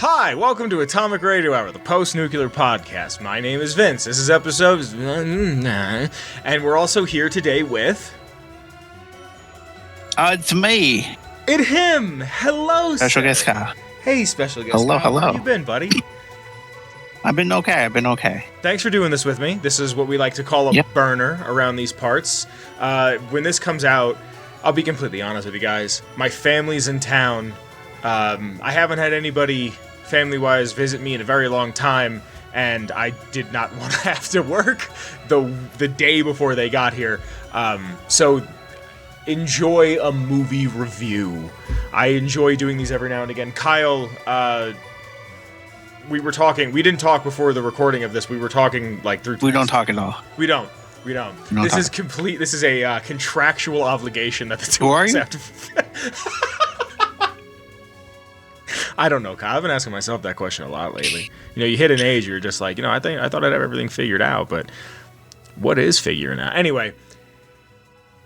Hi, welcome to Atomic Radio Hour, the post-nuclear podcast. My name is Vince. This is episode... And we're also here today with... It's me. It's him! Hello, Special sir. guest Kyle. Hey, special guest Hello, Kyle. hello. How you been, buddy? I've been okay. Thanks for doing this with me. This is what we like to call a burner around these parts. When this comes out, I'll be completely honest with you guys. My family's in town. I haven't had anybody family-wise visit me in a very long time, and I did not want to have to work the day before they got here. So enjoy a movie review. I enjoy doing these every now and again. Kyle, we didn't talk before the recording of this. We were talking like through... We don't talk at all. We don't. This is a contractual obligation that the two of us have to... I don't know, Kyle. I've been asking myself that question a lot lately. You know, you hit an age, you're just like, I thought I'd have everything figured out, but what is figuring out? Anyway,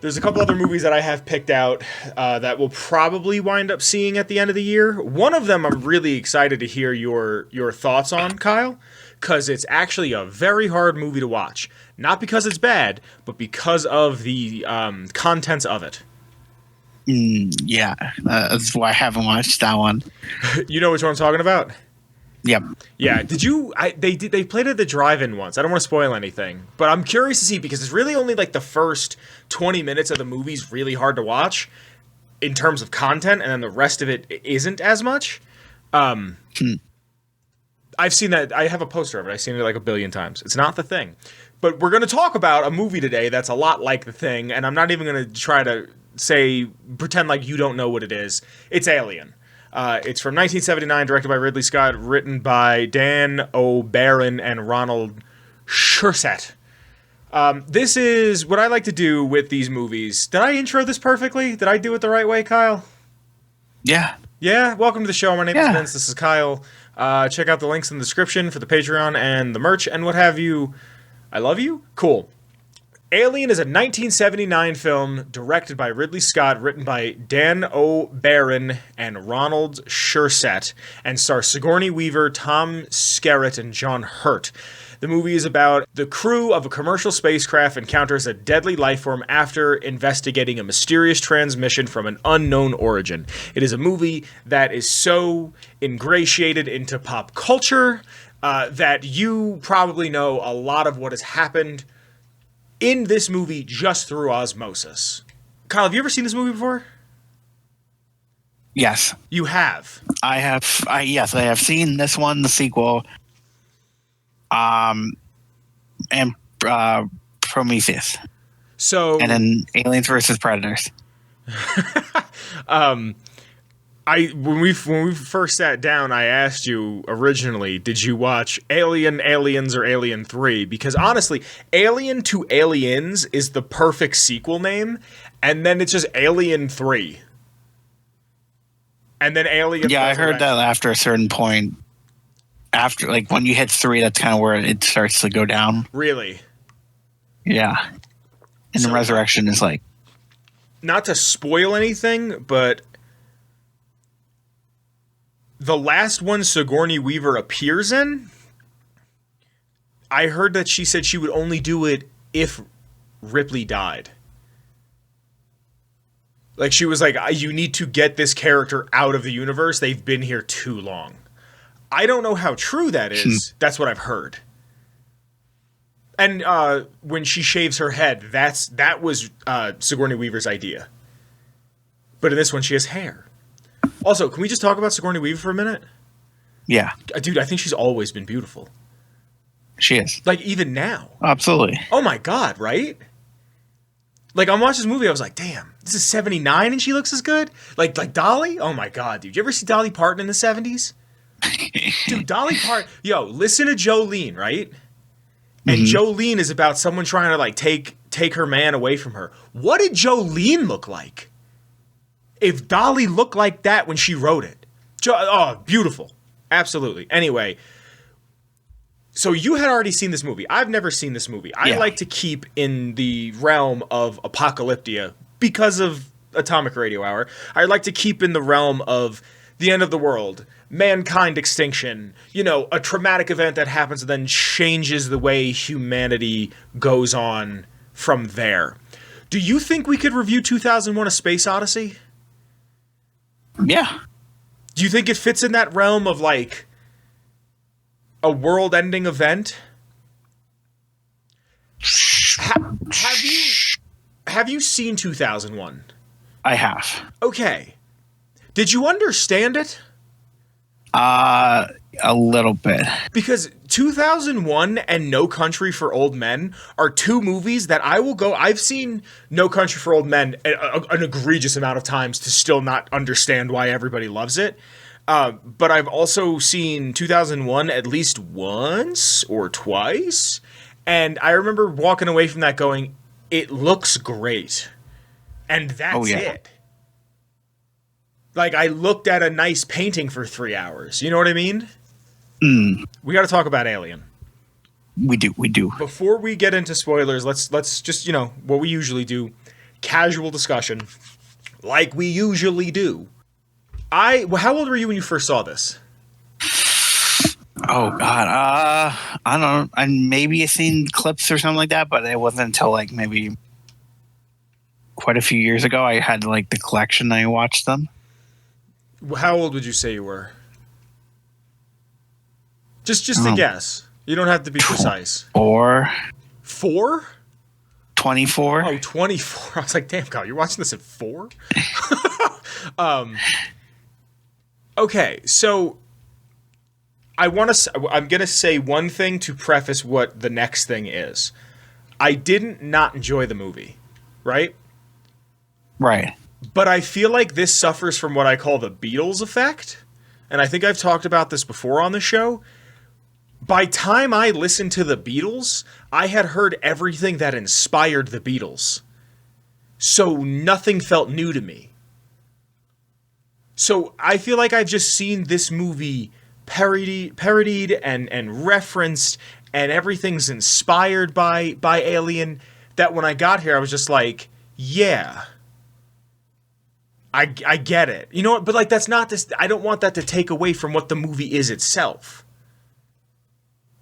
there's a couple other movies that I have picked out that we'll probably wind up seeing at the end of the year. One of them I'm really excited to hear your thoughts on, Kyle, because it's actually a very hard movie to watch. Not because it's bad, but because of the contents of it. Yeah, that's why I haven't watched that one. You know which one I'm talking about? Yep. Yeah. They played it at the drive-in once. I don't want to spoil anything, but I'm curious to see because it's really only like the first 20 minutes of the movie's really hard to watch in terms of content, and then the rest of it isn't as much. I've seen that. I have a poster of it. I've seen it like a billion times. It's not The Thing, but we're going to talk about a movie today that's a lot like The Thing, and I'm not even going to try to pretend like you don't know what it is. It's Alien. It's from 1979, directed by Ridley Scott, written by Dan O'Bannon and Ronald Shusett. This is what I like to do with these movies. Did I intro this perfectly? Did I do it the right way, Kyle? Yeah. Yeah, welcome to the show. My name is Vince. This is Kyle. Check out the links in the description for the Patreon and the merch and what have you. I love you. Cool. Alien is a 1979 film directed by Ridley Scott, written by Dan O'Bannon and Ronald Shusett, and stars Sigourney Weaver, Tom Skerritt, and John Hurt. The movie is about the crew of a commercial spacecraft encounters a deadly life form after investigating a mysterious transmission from an unknown origin. It is a movie that is so ingratiated into pop culture that you probably know a lot of what has happened in this movie just through osmosis. Kyle, have you ever seen this movie before? Yes. You have? I have. Yes, I have seen this one, the sequel, and Prometheus. So, and then Aliens versus Predators. When we first sat down, I asked you originally, did you watch Alien, Aliens, or Alien 3? Because honestly, Alien to Aliens is the perfect sequel name, and then it's just Alien 3. And then Alien... Yeah, I heard that after a certain point, after, like, when you hit 3, that's kind of where it starts to go down. Really? Yeah. And the Resurrection is like... Not to spoil anything, but... the last one Sigourney Weaver appears in, I heard that she said she would only do it if Ripley died. Like, she was like, you need to get this character out of the universe. They've been here too long. I don't know how true that is. That's what I've heard. And when she shaves her head, that was Sigourney Weaver's idea. But in this one, she has hair. Also, can we just talk about Sigourney Weaver for a minute? Yeah. Dude, I think she's always been beautiful. She is. Like, even now. Absolutely. Oh my God, right? Like, I'm watching this movie, I was like, damn, this is 79 and she looks as good? Like Dolly? Oh my God, dude. You ever see Dolly Parton in the 70s? Dude, Dolly Parton... Yo, listen to Jolene, right? And Jolene is about someone trying to, like, take her man away from her. What did Jolene look like? If Dolly looked like that when she wrote it. Oh, beautiful. Absolutely. Anyway, so you had already seen this movie. I've never seen this movie. I like to keep in the realm of apocalyptia because of Atomic Radio Hour. I like to keep in the realm of the end of the world, mankind extinction, you know, a traumatic event that happens and then changes the way humanity goes on from there. Do you think we could review 2001: A Space Odyssey? Yeah. Do you think it fits in that realm of like a world-ending event? Have you seen 2001? I have. Okay. Did you understand it? A little bit. Because 2001 and No Country for Old Men are two movies that I will go... I've seen No Country for Old Men an egregious amount of times to still not understand why everybody loves it. But I've also seen 2001 at least once or twice. And I remember walking away from that going, it looks great. And that's it. Like, I looked at a nice painting for 3 hours. You know what I mean? We got to talk about Alien. We do. Before we get into spoilers, let's just, you know, what we usually do, casual discussion, like we usually do. How old were you when you first saw this? Oh God, I don't know. I maybe have seen clips or something like that, but it wasn't until like maybe quite a few years ago I had like the collection and I watched them. How old would you say you were? Just a guess. You don't have to be precise. 4? 24? Oh, 24. I was like, damn, Kyle, you're watching this at 4? Okay, so I'm going to say one thing to preface what the next thing is. I didn't not enjoy the movie, right? Right. But I feel like this suffers from what I call the Beatles effect. And I think I've talked about this before on the show. By time I listened to the Beatles, I had heard everything that inspired the Beatles. So nothing felt new to me. So I feel like I've just seen this movie parodied and referenced, and everything's inspired by Alien, that when I got here I was just like, yeah, I get it. You know what? But like, that's not this. I don't want that to take away from what the movie is itself.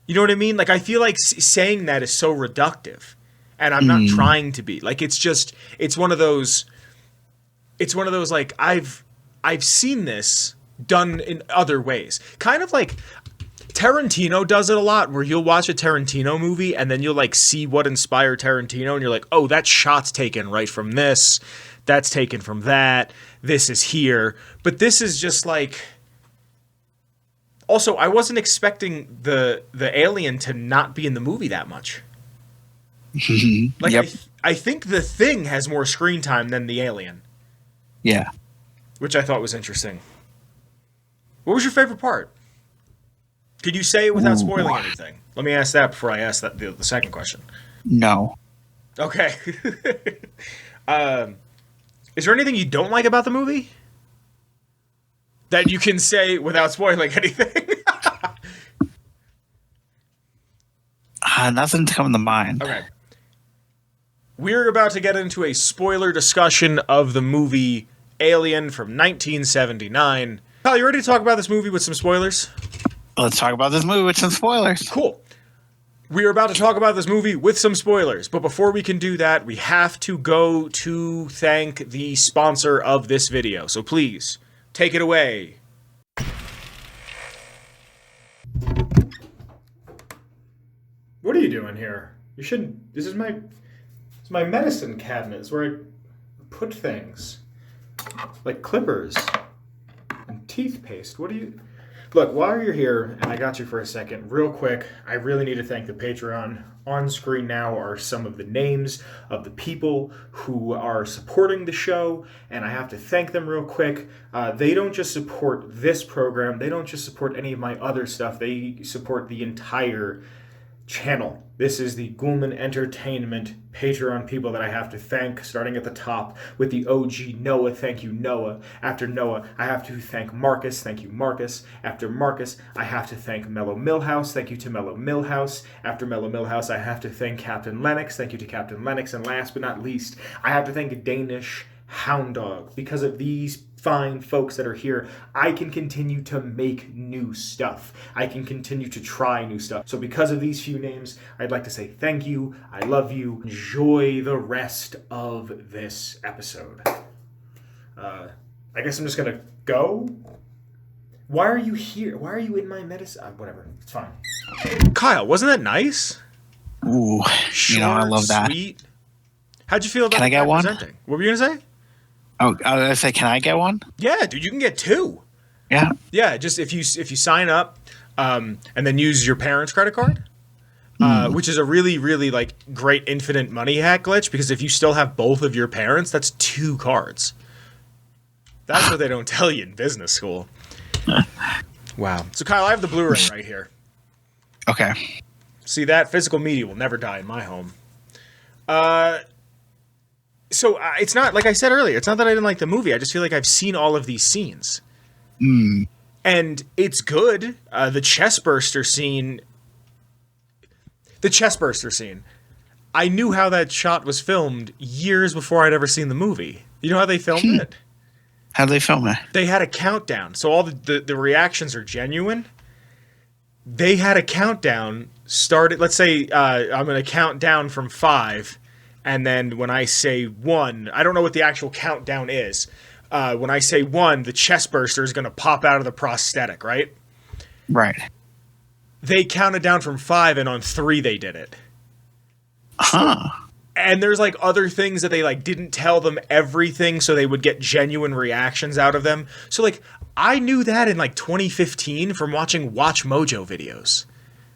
You know what I mean? Like, I feel like saying that is so reductive, and I'm not trying to be. Like, it's one of those like, I've seen this done in other ways. Kind of like Tarantino does it a lot, where you'll watch a Tarantino movie and then you'll like see what inspired Tarantino, and you're like, oh, that shot's taken right from this, that's taken from that, this is here. But this is just like... Also, I wasn't expecting the alien to not be in the movie that much. Like, yep. I think The Thing has more screen time than the alien. Yeah. Which I thought was interesting. What was your favorite part? Could you say it without spoiling anything? Let me ask that before I ask that the second question. No. Okay. Is there anything you don't like about the movie that you can say without spoiling anything? Nothing's coming to mind. Okay. We're about to get into a spoiler discussion of the movie Alien from 1979. Kyle, you ready to talk about this movie with some spoilers? Let's talk about this movie with some spoilers. Cool. We are about to talk about this movie with some spoilers, but before we can do that, we have to go to thank the sponsor of this video. So please, take it away. What are you doing here? You shouldn't... This is my medicine cabinet. It's where I put things. Like clippers and teeth paste. What do you... Look, while you're here, and I got you for a second, real quick, I really need to thank the Patreon. On screen now are some of the names of the people who are supporting the show, and I have to thank them real quick. They don't just support this program, they don't just support any of my other stuff, they support the entire channel. This is the Ghoulman Entertainment Patreon people that I have to thank, starting at the top with the OG Noah. Thank you, Noah. After Noah, I have to thank Marcus. Thank you, Marcus. After Marcus, I have to thank Mellow Milhouse. Thank you to Mellow Milhouse. After Mellow Milhouse, I have to thank Captain Lennox. Thank you to Captain Lennox. And last but not least, I have to thank DanishHoundDog. Because of these fine folks that are here, I can continue to make new stuff. I can continue to try new stuff. So because of these few names, I'd like to say thank you. I love you. Enjoy the rest of this episode. I guess I'm just going to go. Why are you here? Why are you in my medicine? Whatever. It's fine. Kyle, wasn't that nice? Ooh, Short, I love that. Sweet. How'd you feel about Can I get one? presenting? What were you going to say? Oh, I was going to say, can I get one? Yeah, dude, you can get 2. Yeah. Yeah, just if you sign up and then use your parents' credit card, which is a really, really like great infinite money hack glitch, because if you still have both of your parents, that's 2 cards. That's what they don't tell you in business school. Wow. So Kyle, I have the Blu-ray right here. Okay. See, that physical media will never die in my home. So it's not, like I said earlier, it's not that I didn't like the movie. I just feel like I've seen all of these scenes. And it's good. The chestburster scene. I knew how that shot was filmed years before I'd ever seen the movie. You know how they filmed it? How'd they film it? They had a countdown. So all the reactions are genuine. They had a countdown started. Let's say I'm going to count down from 5. And then when I say 1, I don't know what the actual countdown is. When I say 1, the chest burster is going to pop out of the prosthetic, right? Right. They counted down from 5, and on 3 they did it. Huh. And there's like other things that they like didn't tell them everything, so they would get genuine reactions out of them. So like I knew that in like 2015 from watching Watch Mojo videos.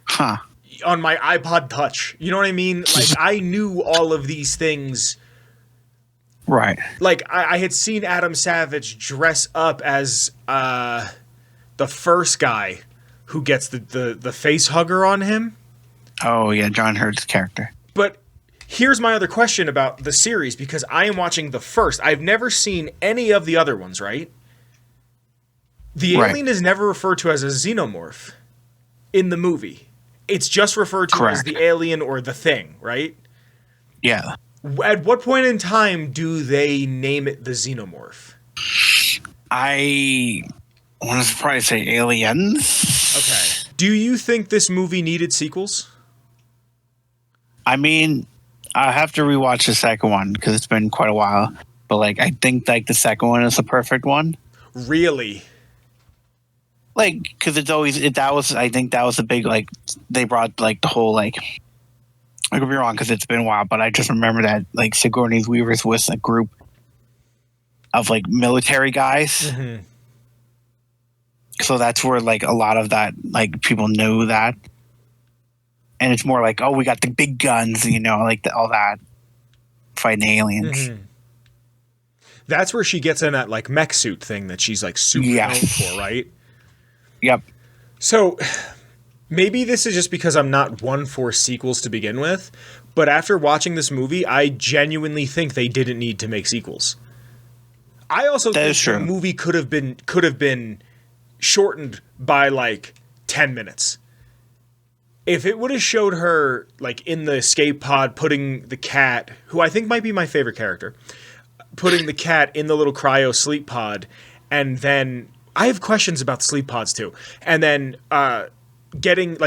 Huh. On my iPod Touch. You know what I mean? Like, I knew all of these things. Right. Like, I had seen Adam Savage dress up as the first guy who gets the face hugger on him. Oh, yeah, John Hurt's character. But here's my other question about the series, because I am watching the first. I've never seen any of the other ones, right? The alien is never referred to as a xenomorph in the movie. It's just referred to as the alien or the thing, right? Yeah. At what point in time do they name it the xenomorph? I want to probably say aliens. Okay. Do you think this movie needed sequels? I mean, I have to rewatch the second one because it's been quite a while. But like, I think like the second one is the perfect one. Really? Like, because it's always I think that was the big like they brought like the whole like. I could be wrong because it's been a while, but I just remember that like Sigourney Weaver's was a group of like military guys. Mm-hmm. So that's where like a lot of that like people know that, and it's more like, oh, we got the big guns, you know, like all that fighting aliens. Mm-hmm. That's where she gets in that like mech suit thing that she's like super known for, right? Yep. So maybe this is just because I'm not one for sequels to begin with, but after watching this movie, I genuinely think they didn't need to make sequels. I also think the movie could have been shortened by like 10 minutes. If it would have showed her like in the escape pod putting the cat, who I think might be my favorite character, putting the cat in the little cryo sleep pod, and then I have questions about the sleep pods too. And then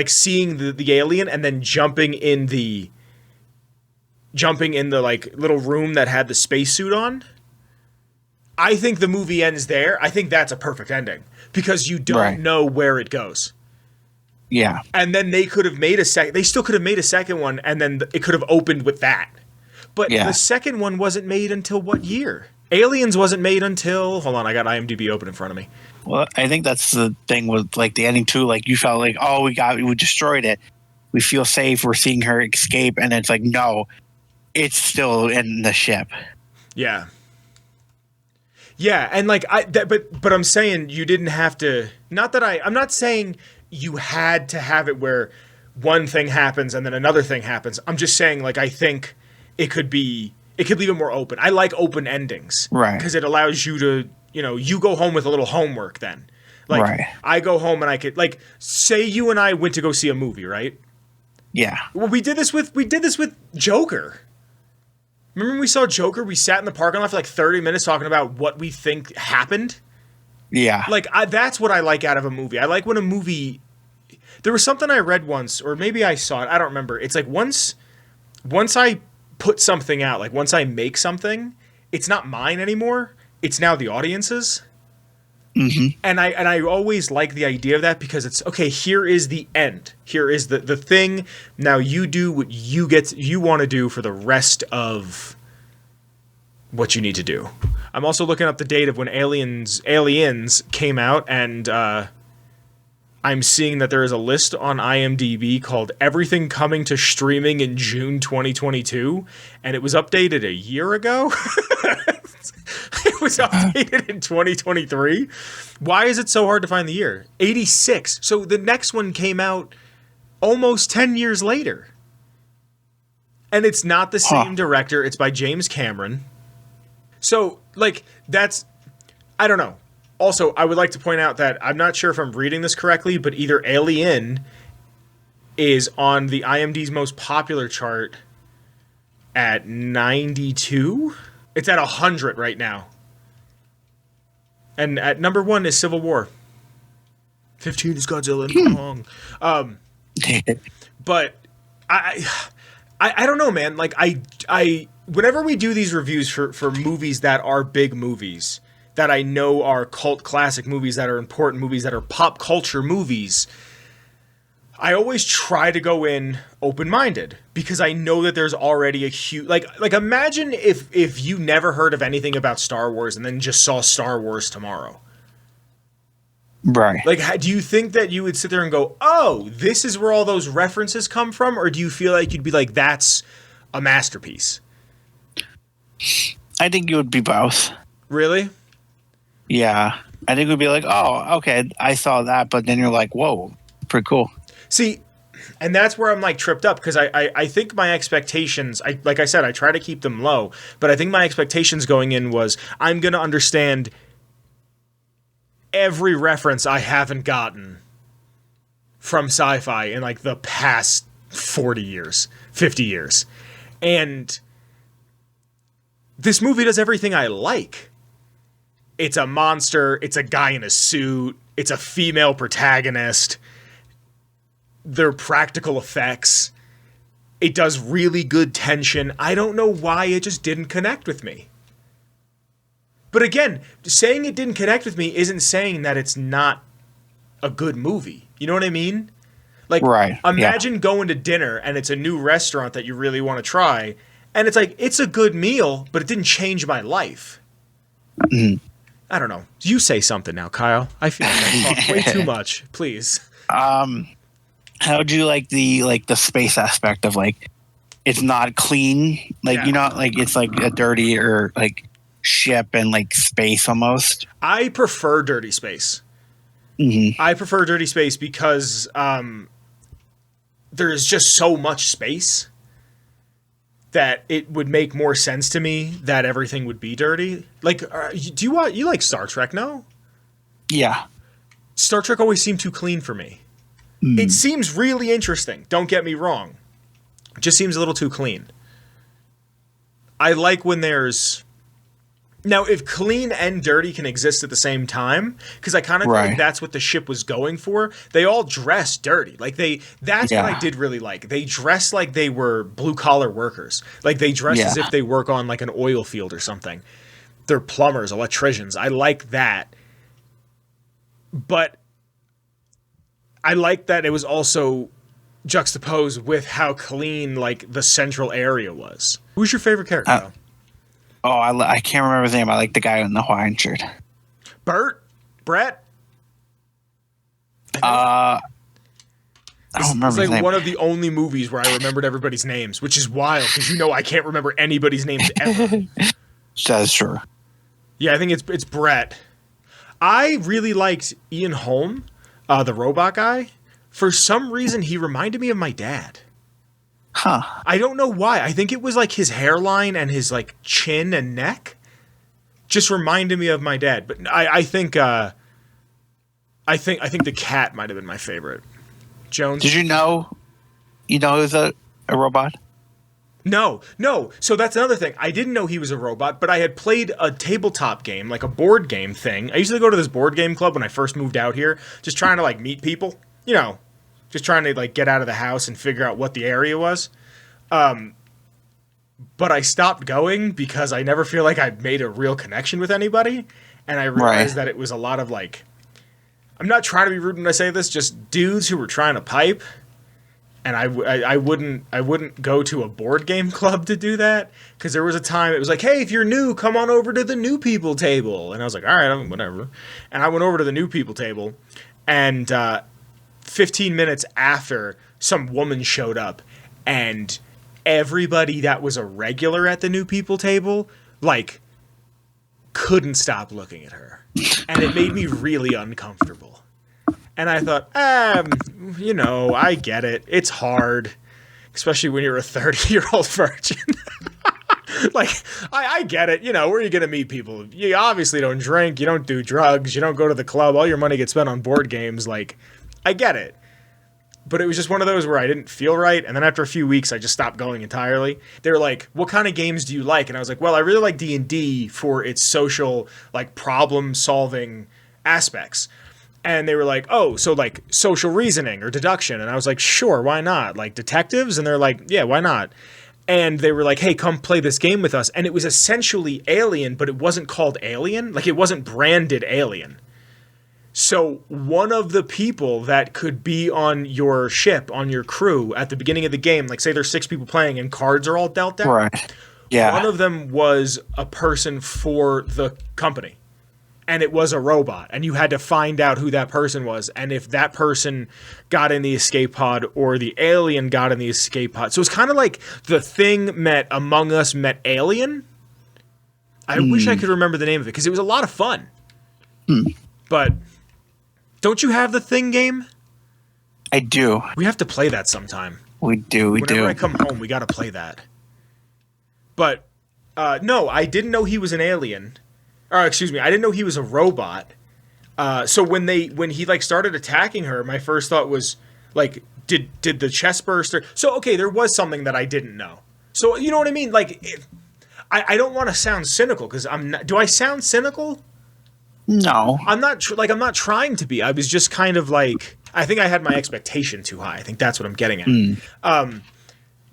seeing the alien and then jumping in the like little room that had the spacesuit on. I think the movie ends there. I think that's a perfect ending because you don't know where it goes. Yeah. And then they could have made they still could have made a second one, and then it could have opened with that. But the second one wasn't made until what year? Aliens wasn't made until, hold on, I got IMDb open in front of me. Well, I think that's the thing with like the ending too. Like you felt like, oh, we destroyed it. We feel safe. We're seeing her escape, and it's like, no, it's still in the ship. Yeah. Yeah, and like but I'm saying you didn't have to. Not that I'm not saying you had to have it where one thing happens and then another thing happens. I'm just saying like I think it could leave it more open. I like open endings, right? Because it allows you to, you go home with a little homework. Then, like I go home and I could like say you and I went to go see a movie, right? Yeah. Well, we did this with Joker. Remember when we saw Joker? We sat in the parking lot for like 30 minutes talking about what we think happened. Yeah. Like, that's what I like out of a movie. I like when a movie... There was something I read once, or maybe I saw it. I don't remember. It's like once I put something out, like once I make something, it's not mine anymore. It's now the audience's. Mm-hmm. And I always like the idea of that because it's, okay, here is the end. Here is the thing. Now you do what you want to do for the rest of what you need to do. I'm also looking up the date of when Aliens came out, and I'm seeing that there is a list on IMDb called Everything Coming to Streaming in June 2022, and it was updated a year ago. It was updated in 2023. Why is it so hard to find the year? 86. So the next one came out almost 10 years later. And it's not the same director. It's by James Cameron. So, like, that's... I don't know. Also, I would like to point out that I'm not sure if I'm reading this correctly, but either Alien is on the IMDb's most popular chart at 92. It's at 100 right now. And at number 1 is Civil War. 15 is Godzilla and Kong. But I don't know, man. Like, I whenever we do these reviews for movies that are big movies, that I know are cult classic movies, that are important movies, that are pop culture movies, I always try to go in open-minded because I know that there's already a huge... Like imagine if you never heard of anything about Star Wars and then just saw Star Wars tomorrow. Right. Like, do you think that you would sit there and go, oh, this is where all those references come from? Or do you feel like you'd be like, that's a masterpiece? I think it would be both. Really? Yeah. I think it would be like, oh, okay, I saw that, but then you're like, whoa, pretty cool. See, and that's where I'm like tripped up because I think my expectations, like I said, I try to keep them low, but I think my expectations going in was I'm going to understand every reference I haven't gotten from sci-fi in like the past 40 years, 50 years. And this movie does everything I like. It's a monster, it's a guy in a suit, it's a female protagonist. They're practical effects. It does really good tension. I don't know why it just didn't connect with me. But again, saying it didn't connect with me isn't saying that it's not a good movie. You know what I mean? Like, right. Imagine going to dinner and it's a new restaurant that you really want to try, and it's like, it's a good meal, but it didn't change my life. Mm. I don't know. You say something now, Kyle. I feel like I talk way too much. Please. How do you like the space aspect of like it's not clean, like Yeah. you know, like it's like a dirty or like ship and like space almost? I prefer dirty space. Mm-hmm. I prefer dirty space because there's just so much space that it would make more sense to me that everything would be dirty. Like, do you like Star Trek? No? Yeah. Star Trek always seemed too clean for me. It seems really interesting. Don't get me wrong. It just seems a little too clean. I like when there's... Now, if clean and dirty can exist at the same time, because I kind of think that's what the ship was going for. They all dress dirty. Like, that's what I did really like. They dress like they were blue-collar workers. Like, they dress as if they work on, like, an oil field or something. They're plumbers, electricians. I like that. But I like that it was also juxtaposed with how clean, like, the central area was. Who's your favorite character? I can't remember his name. I like the guy in the Hawaiian shirt. Brett? I don't remember It's his like name. one of the only movies where I remembered everybody's names, which is wild, because you know I can't remember anybody's names ever. That's true. Yeah, I think it's Brett. I really liked Ian Holm, the robot guy. For some reason, he reminded me of my dad. Huh. I don't know why. I think it was like his hairline and his like chin and neck just reminded me of my dad. But I think the cat might have been my favorite. Jones. Did you know? You know, who's a robot? No, no. So that's another thing. I didn't know he was a robot, but I had played a tabletop game, like a board game thing. I used to go to this board game club when I first moved out here, just trying to like meet people, you know, just trying to like get out of the house and figure out what the area was. But I stopped going because I never feel like I made a real connection with anybody. And I realized that it was a lot of like, I'm not trying to be rude when I say this, just dudes who were trying to pipe. And I wouldn't go to a board game club to do that, because there was a time it was like, hey, if you're new, come on over to the new people table. And I was like, all right, whatever. And I went over to the new people table, and 15 minutes after, some woman showed up, and everybody that was a regular at the new people table, like, couldn't stop looking at her. And it made me really uncomfortable. And I thought, you know, I get it. It's hard, especially when you're a 30-year-old virgin. Like, I get it. You know, where are you going to meet people? You obviously don't drink. You don't do drugs. You don't go to the club. All your money gets spent on board games. Like, I get it. But it was just one of those where I didn't feel right. And then after a few weeks, I just stopped going entirely. They were like, what kind of games do you like? And I was like, well, I really like D&D for its social, like, problem-solving aspects. And they were like, oh, so like social reasoning or deduction. And I was like, sure, why not? Like detectives? And they're like, yeah, why not? And they were like, hey, come play this game with us. And it was essentially Alien, but it wasn't called Alien. Like it wasn't branded Alien. So one of the people that could be on your ship, on your crew at the beginning of the game, like say there's 6 people playing and cards are all dealt out. Right. Yeah. One of them was a person for the company. And it was a robot, and you had to find out who that person was, and if that person got in the escape pod or the alien got in the escape pod. So it's kind of like The Thing met Among Us met Alien. I wish I could remember the name of it, because it was a lot of fun. But don't you have the Thing game? I do. We have to play that sometime. We do. Whenever I come home, we got to play that. But, no, I didn't know he was an alien. Or excuse me, I didn't know he was a robot. So when he like started attacking her, my first thought was like, did the chest burst? So okay, there was something that I didn't know. So you know what I mean? Like, I don't want to sound cynical, because I'm not. Do I sound cynical? No, I'm not. I'm not trying to be. I was just kind of like, I think I had my expectation too high. I think that's what I'm getting at.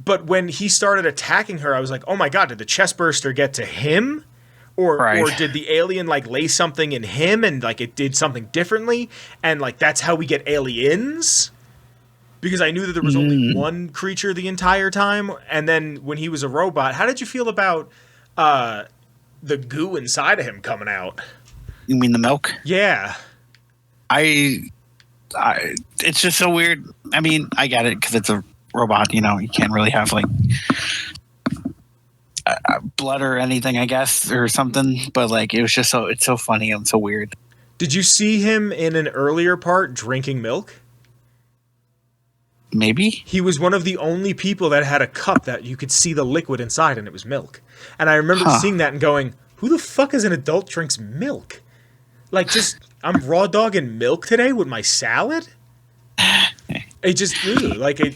But when he started attacking her, I was like, oh my god, did the chest burster get to him? Or did the alien like lay something in him and like it did something differently, and like that's how we get aliens? Because I knew that there was only one creature the entire time, and then when he was a robot, how did you feel about the goo inside of him coming out? You mean the milk? Yeah. I it's just so weird. I mean, I get it because it's a robot. You know, you can't really have like blood or anything, I guess, or something, but like it was just it's so funny and so weird. Did you see him in an earlier part drinking milk? Maybe. He was one of the only people that had a cup that you could see the liquid inside, and it was milk. And I remember seeing that and going, who the fuck as an adult drinks milk? Like, just, I'm raw dogging milk today with my salad? It just, like it.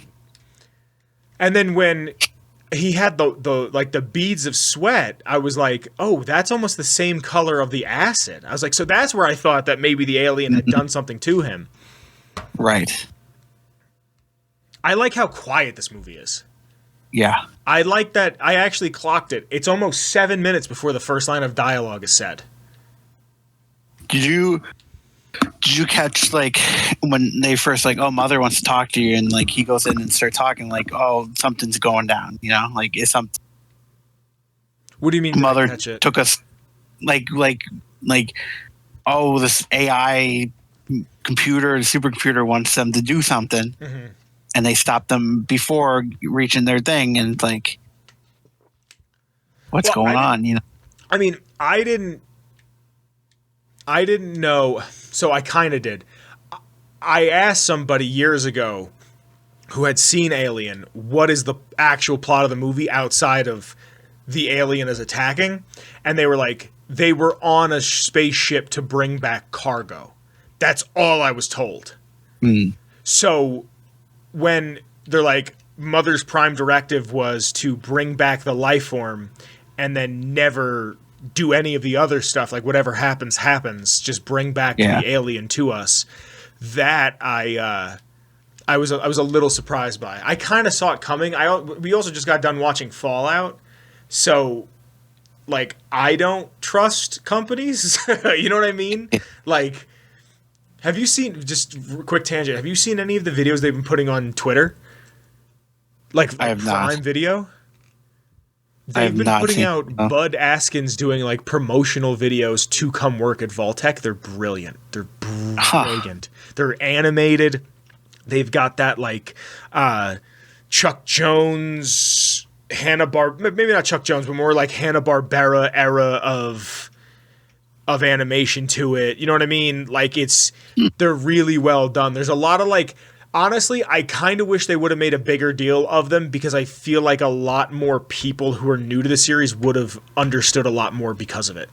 And then when he had the beads of sweat, I was like, oh, that's almost the same color of the acid. I was like, so that's where I thought that maybe the alien had done something to him. Right. I like how quiet this movie is. Yeah. I like that. I actually clocked it. It's almost 7 minutes before the first line of dialogue is said. Did you catch like when they first like, oh, mother wants to talk to you, and like he goes in and starts talking like, oh, something's going down, you know, like it's something. What do you mean? Mother took us like oh, this AI computer, the supercomputer wants them to do something, and they stopped them before reaching their thing, and it's like, what's going on, you know? I mean, I didn't know, so I kind of did. I asked somebody years ago who had seen Alien, what is the actual plot of the movie outside of the alien is attacking? And they were like, they were on a spaceship to bring back cargo. That's all I was told. So when they're like, Mother's prime directive was to bring back the life form and then never do any of the other stuff. Like whatever happens, just bring back the alien to us. That I was a little surprised by. I kind of saw it coming. We also just got done watching Fallout. So like, I don't trust companies. You know what I mean? Like, have you seen, just quick tangent, have you seen any of the videos they've been putting on Twitter? Like I have Prime not. Video? They've been putting out Bud Askins doing like promotional videos to come work at Vault-Tec. They're brilliant. They're brilliant. They're animated. They've got that like Chuck Jones, maybe not Chuck Jones, but more like Hanna-Barbera era of animation to it. You know what I mean? Like they're really well done. There's a lot of like, honestly, I kind of wish they would have made a bigger deal of them because I feel like a lot more people who are new to the series would have understood a lot more because of it.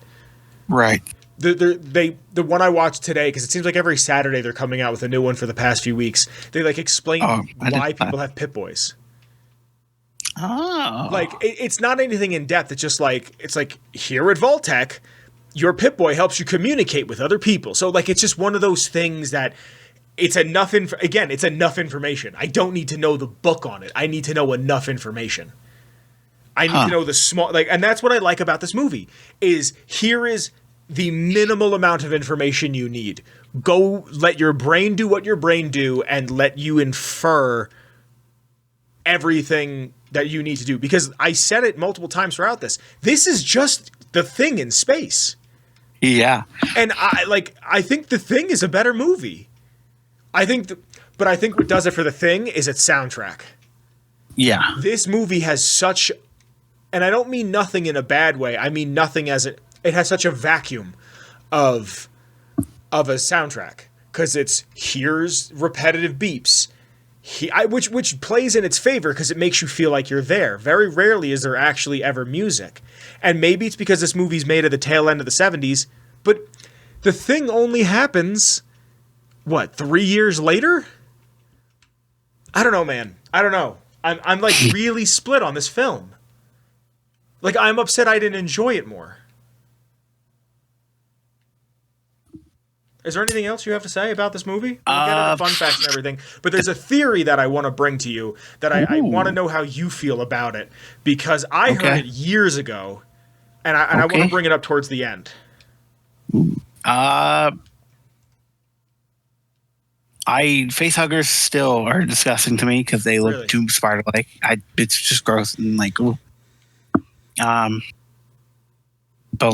Right. The one I watched today, because it seems like every Saturday they're coming out with a new one for the past few weeks. They like explain why people have Pip-Boys. Oh. Like it's not anything in depth. It's just like here at Vault-Tec, your Pip-Boy helps you communicate with other people. So like it's just one of those things that it's enough it's enough information. I don't need to know the book on it. I need to know enough information. I need to know the small and that's what I like about this movie is here is the minimal amount of information you need. Go let your brain do what your brain do and let you infer everything that you need to do. Because I said it multiple times throughout this. This is just The Thing in space. Yeah. And I think The Thing is a better movie. But I think what does it for The Thing is its soundtrack. Yeah. This movie has such, and I don't mean nothing in a bad way. I mean nothing as it has such a vacuum of a soundtrack because here's repetitive beeps, which plays in its favor because it makes you feel like you're there. Very rarely is there actually ever music, and maybe it's because this movie's made at the tail end of the 70s. But The Thing only happens, 3 years later? I don't know, man. I don't know. I'm like really split on this film. Like I'm upset I didn't enjoy it more. Is there anything else you have to say about this movie? We'll get into fun facts and everything. But there's a theory that I want to bring to you that I want to know how you feel about it. Because I heard it years ago, and I want to bring it up towards the end. Facehuggers still are disgusting to me because they look too spider-like. It's just gross and like, ooh. But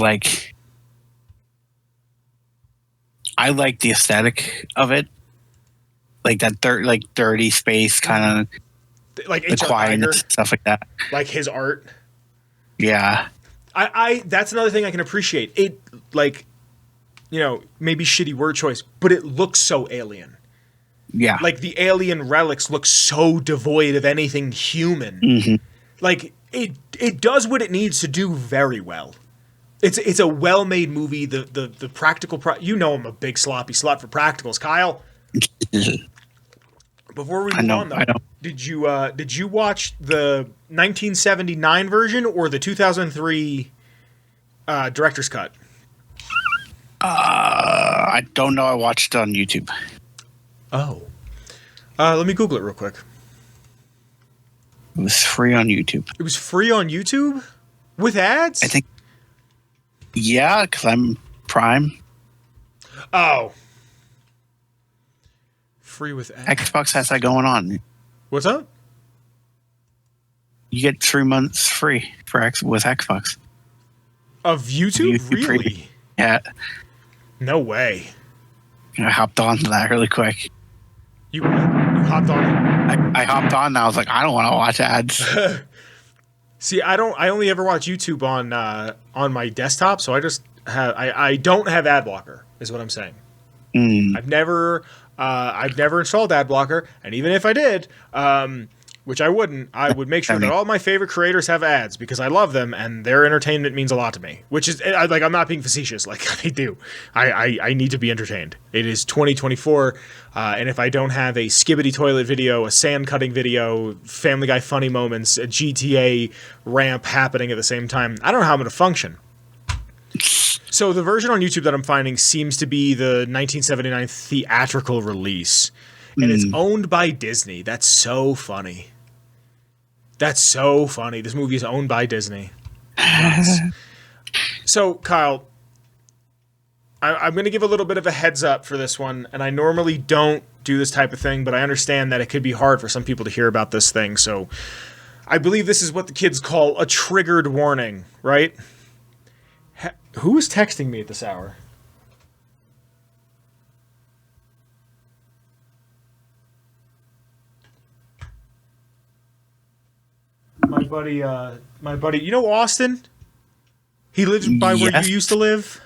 like, I like the aesthetic of it, like that dirty space kind of, like the quietness, stuff like that. Like his art. Yeah, I that's another thing I can appreciate. It like, maybe shitty word choice, but it looks so alien. Yeah, like the alien relics look so devoid of anything human. Mm-hmm. Like it does what it needs to do very well. It's a well-made movie. The practical I'm a big sloppy slut for practicals, Kyle. Before we move on, though, did you watch the 1979 version or the 2003 director's cut? I don't know. I watched it on YouTube. Oh, let me Google it real quick. It was free on YouTube. It was free on YouTube with ads? I think. Yeah, because I'm Prime. Oh. Free with ads. Xbox has that going on. What's up? You get 3 months free with Xbox. Of YouTube? Really? Free. Yeah. No way. I hopped on to that really quick. You hopped on it? I hopped on and I was like, I don't want to watch ads. See, I only ever watch YouTube on my desktop, so I don't have ad blocker, is what I'm saying. I've never installed ad blocker, and even if I did, which I wouldn't. I would make sure that all my favorite creators have ads because I love them and their entertainment means a lot to me. Which is like, I'm not being facetious. Like, they do. I need to be entertained. It is 2024, and if I don't have a skibbity toilet video, a sand cutting video, Family Guy funny moments, a GTA ramp happening at the same time, I don't know how I'm going to function. So the version on YouTube that I'm finding seems to be the 1979 theatrical release, and it's owned by Disney. That's so funny. That's so funny. This movie is owned by Disney. So, Kyle, I'm going to give a little bit of a heads up for this one, and I normally don't do this type of thing, but I understand that it could be hard for some people to hear about this thing, so I believe this is what the kids call a triggered warning, right? Who is texting me at this hour? My buddy, you know Austin? He lives by where you used to live.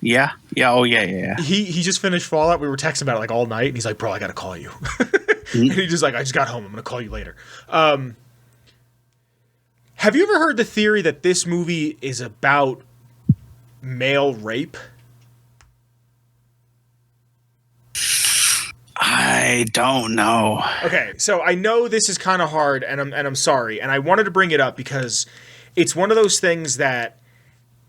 Yeah. Oh, yeah. He just finished Fallout. We were texting about it like all night, and he's like, "Bro, I gotta call you." And he just like, "I just got home. I'm gonna call you later." Have you ever heard the theory that this movie is about male rape? I don't know. Okay, so I know this is kind of hard, and I'm sorry, and I wanted to bring it up because it's one of those things that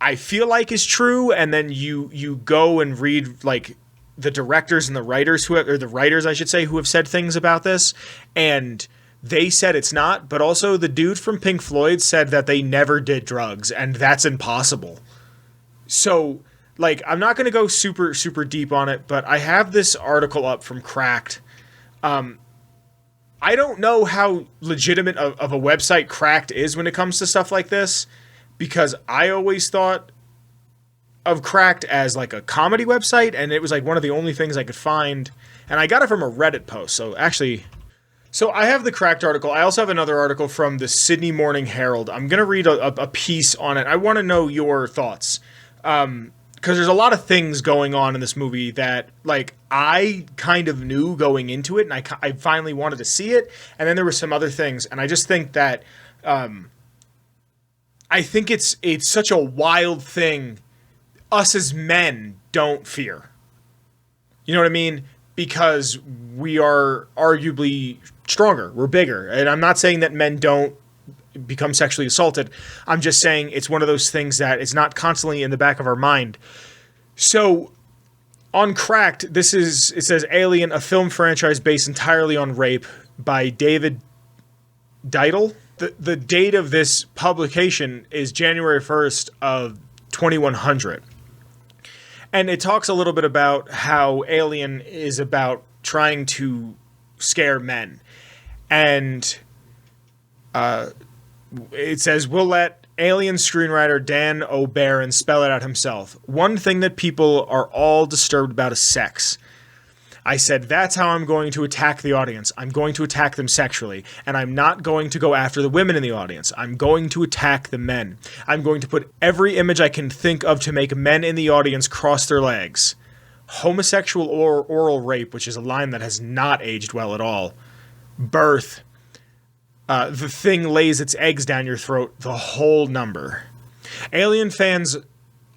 I feel like is true, and then you go and read like the directors and the writers the writers I should say who have said things about this, and they said it's not, but also the dude from Pink Floyd said that they never did drugs, and that's impossible. So, like, I'm not going to go super, super deep on it, but I have this article up from Cracked. I don't know how legitimate of a website Cracked is when it comes to stuff like this, because I always thought of Cracked as, like, a comedy website, and it was, like, one of the only things I could find. And I got it from a Reddit post, so actually... So I have the Cracked article. I also have another article from the Sydney Morning Herald. I'm going to read a piece on it. I want to know your thoughts. Because there's a lot of things going on in this movie that, like, I kind of knew going into it, and I finally wanted to see it, and then there were some other things, and I just think that, I think it's such a wild thing us as men don't fear. You know what I mean? Because we are arguably stronger, we're bigger, and I'm not saying that men don't become sexually assaulted. I'm just saying it's one of those things that is not constantly in the back of our mind. So on Cracked, it says Alien, a film franchise based entirely on rape by David Deitel. The date of this publication is January 1st of 2100. And it talks a little bit about how Alien is about trying to scare men. And it says, we'll let Alien screenwriter Dan O'Bannon spell it out himself. One thing that people are all disturbed about is sex. I said, that's how I'm going to attack the audience. I'm going to attack them sexually. And I'm not going to go after the women in the audience. I'm going to attack the men. I'm going to put every image I can think of to make men in the audience cross their legs. Homosexual or oral rape, which is a line that has not aged well at all. Birth. The thing lays its eggs down your throat, the whole number. Alien fans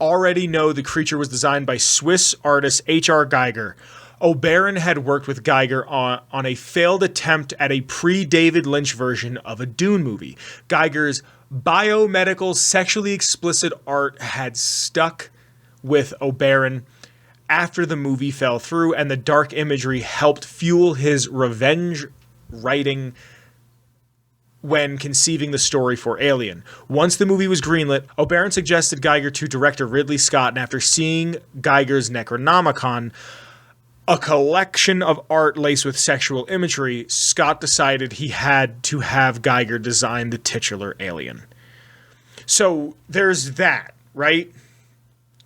already know the creature was designed by Swiss artist H.R. Geiger. O'Bannon had worked with Geiger on a failed attempt at a pre-David Lynch version of a Dune movie. Geiger's biomedical, sexually explicit art had stuck with O'Bannon after the movie fell through, and the dark imagery helped fuel his revenge writing when conceiving the story for Alien. Once the movie was greenlit, O'Bannon suggested Geiger to director Ridley Scott, and after seeing Geiger's Necronomicon, a collection of art laced with sexual imagery, Scott decided he had to have Geiger design the titular alien. So there's that, right?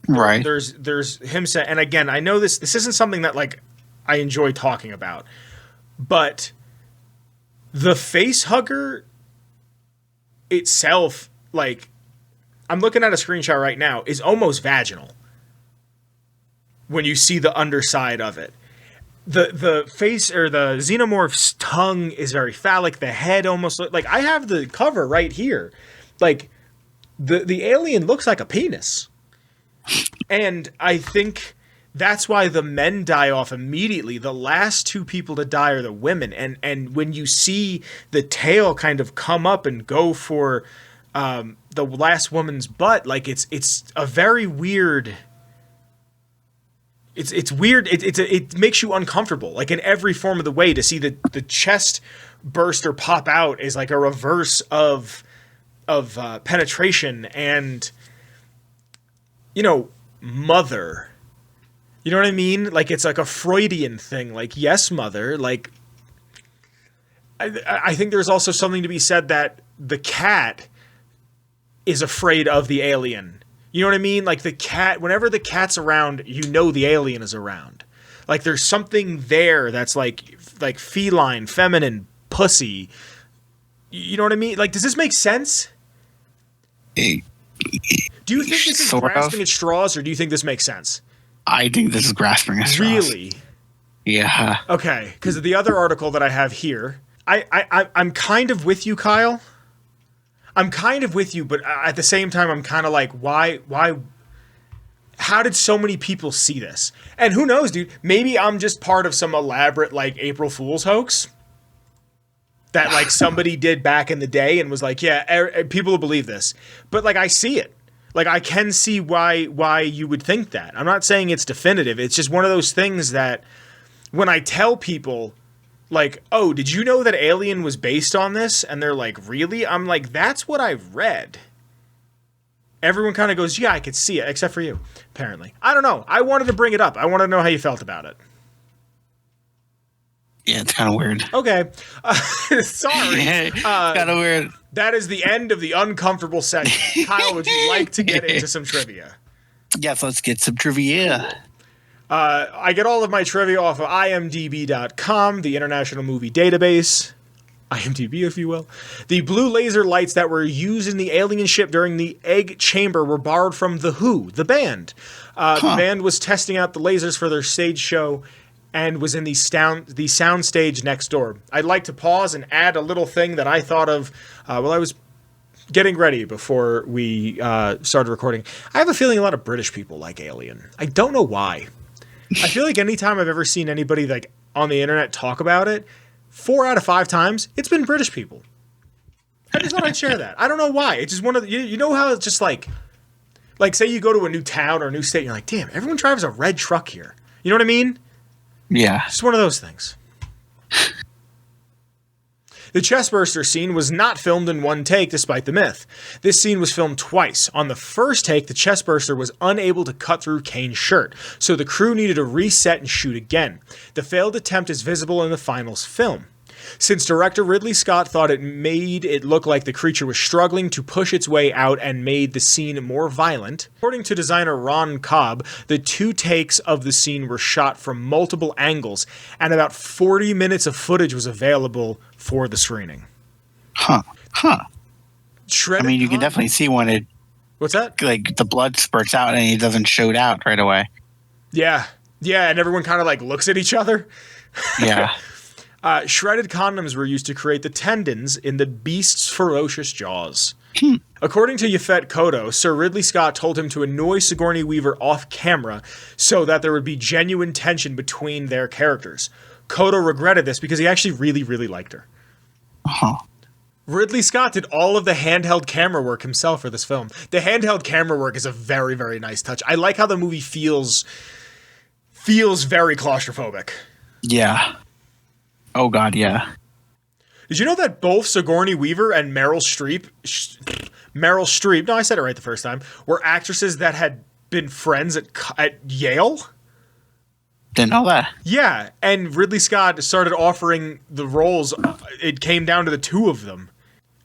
Right. There's him saying, and again, I know this isn't something that like I enjoy talking about, but the face hugger itself, like I'm looking at a screenshot right now, is almost vaginal when you see the underside of it. the face or the xenomorph's tongue is very phallic. The head almost like I have the cover right here. Like the alien looks like a penis. And I think that's why the men die off immediately. The last two people to die are the women. And when you see the tail kind of come up and go for the last woman's butt, like it's a very weird. It's weird. It makes you uncomfortable, like in every form of the way. To see the chest burst or pop out is like a reverse of penetration, and mother. You know what I mean? Like it's like a Freudian thing. Like yes, mother. Like I think there's also something to be said that the cat is afraid of the alien. You know what I mean? Like the cat, whenever the cat's around, the alien is around. Like there's something there that's like feline, feminine, pussy. You know what I mean? Like, does this make sense? Do you think this is grasping at straws, or do you think this makes sense? I think this is grasping at straws. Really? Yeah. Okay, because of the other article that I have here, I'm kind of with you, Kyle. I'm kind of with you, but at the same time, I'm kind of like, why, how did so many people see this? And who knows, dude, maybe I'm just part of some elaborate, like, April Fool's hoax that, like, somebody did back in the day and was like, yeah, people will believe this. But, like, I see it. Like, I can see why you would think that. I'm not saying it's definitive. It's just one of those things that when I tell people, like, oh, did you know that Alien was based on this? And they're like, really? I'm like, that's what I've read. Everyone kind of goes, yeah, I could see it, except for you, apparently. I don't know. I wanted to bring it up. I want to know how you felt about it. Yeah, it's kind of weird. Okay. Sorry. Kind of weird. That is the end of the uncomfortable segment. Kyle, would you like to get into some trivia? Yes, let's get some trivia. I get all of my trivia off of imdb.com, the International Movie Database. IMDb, if you will. The blue laser lights that were used in the alien ship during the egg chamber were borrowed from The Who, the band. The band was testing out the lasers for their stage show and was in the sound stage next door. I'd like to pause and add a little thing that I thought of while I was getting ready before we started recording. I have a feeling a lot of British people like Alien. I don't know why. I feel like anytime I've ever seen anybody like on the internet talk about it, 4 out of 5 times, it's been British people. I just thought I'd share that. I don't know why. It's just one of the, you know how it's just like say you go to a new town or a new state and you're like, damn, everyone drives a red truck here. You know what I mean? Yeah. Just one of those things. The chestburster scene was not filmed in one take, despite the myth. This scene was filmed twice. On the first take, the chestburster was unable to cut through Kane's shirt, so the crew needed to reset and shoot again. The failed attempt is visible in the finals film. Since director Ridley Scott thought it made it look like the creature was struggling to push its way out and made the scene more violent, according to designer Ron Cobb, the 2 takes of the scene were shot from multiple angles, and about 40 minutes of footage was available for the screening. Shredded I mean, you can definitely see when it... What's that? Like, the blood spurts out and it doesn't shoot out right away. Yeah. Yeah, and everyone kind of, like, looks at each other. Yeah. Shredded condoms were used to create the tendons in the beast's ferocious jaws. According to Yaphet Kotto, Sir Ridley Scott told him to annoy Sigourney Weaver off camera so that there would be genuine tension between their characters. Kotto regretted this because he actually really, really liked her. Ridley Scott did all of the handheld camera work himself for this film. The handheld camera work is a very, very nice touch. I like how the movie feels very claustrophobic. Yeah. Oh, God, yeah. Did you know that both Sigourney Weaver and Meryl Streep, no, I said it right the first time, were actresses that had been friends at Yale? Didn't know that. Yeah, and Ridley Scott started offering the roles. It came down to the 2 of them.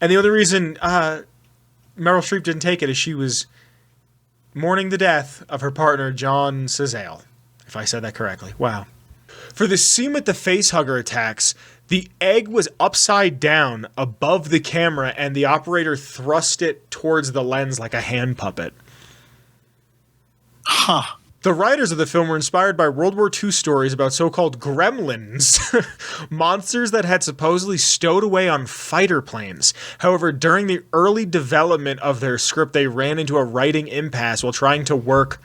And the only reason Meryl Streep didn't take it is she was mourning the death of her partner, John Cazale, if I said that correctly. Wow. For the scene with the facehugger attacks, the egg was upside down above the camera and the operator thrust it towards the lens like a hand puppet. The writers of the film were inspired by World War II stories about so-called gremlins, monsters that had supposedly stowed away on fighter planes. However, during the early development of their script, they ran into a writing impasse while trying to work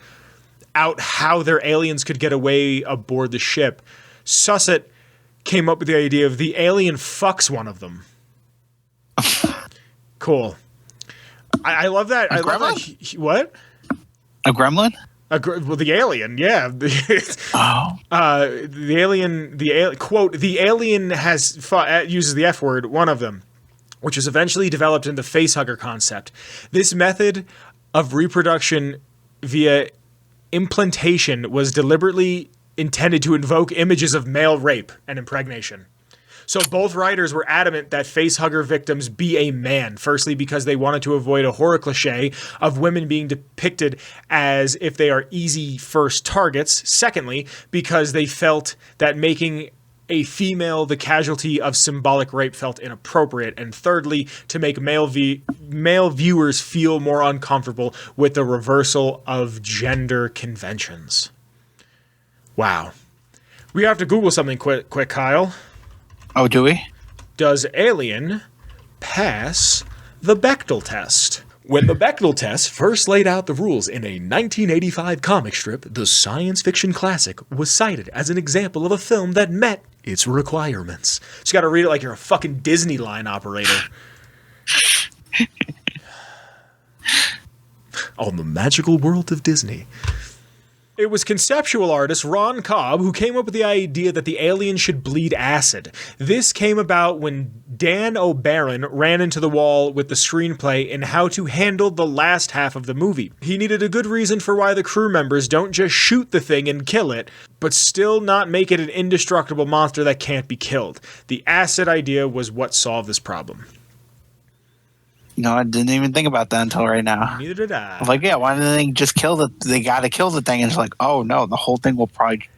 out how their aliens could get away aboard the ship. Susset came up with the idea of the alien fucks one of them. Cool. I love that. I love that. What? A gremlin? Well, the alien, yeah. Oh. The alien, quote, the alien uses the F word, one of them, which was eventually developed into the facehugger concept. This method of reproduction via implantation was deliberately intended to invoke images of male rape and impregnation. So both writers were adamant that facehugger victims be a man. Firstly, because they wanted to avoid a horror cliche of women being depicted as if they are easy first targets. Secondly, because they felt that making a female the casualty of symbolic rape felt inappropriate. And thirdly, to make male viewers feel more uncomfortable with the reversal of gender conventions. Wow. We have to Google something quick, Kyle. Oh, do we? Does Alien pass the Bechdel test? When the Bechdel test first laid out the rules in a 1985 comic strip, the science fiction classic was cited as an example of a film that met its requirements. Just gotta read it like you're a fucking Disney line operator. On the magical world of Disney. It was conceptual artist Ron Cobb who came up with the idea that the alien should bleed acid. This came about when Dan O'Barron ran into the wall with the screenplay in how to handle the last half of the movie. He needed a good reason for why the crew members don't just shoot the thing and kill it, but still not make it an indestructible monster that can't be killed. The acid idea was what solved this problem. No, I didn't even think about that until right now. Neither did I. I'm like, yeah, why didn't they just kill they gotta kill the thing? And it's like, oh no, the whole thing will probably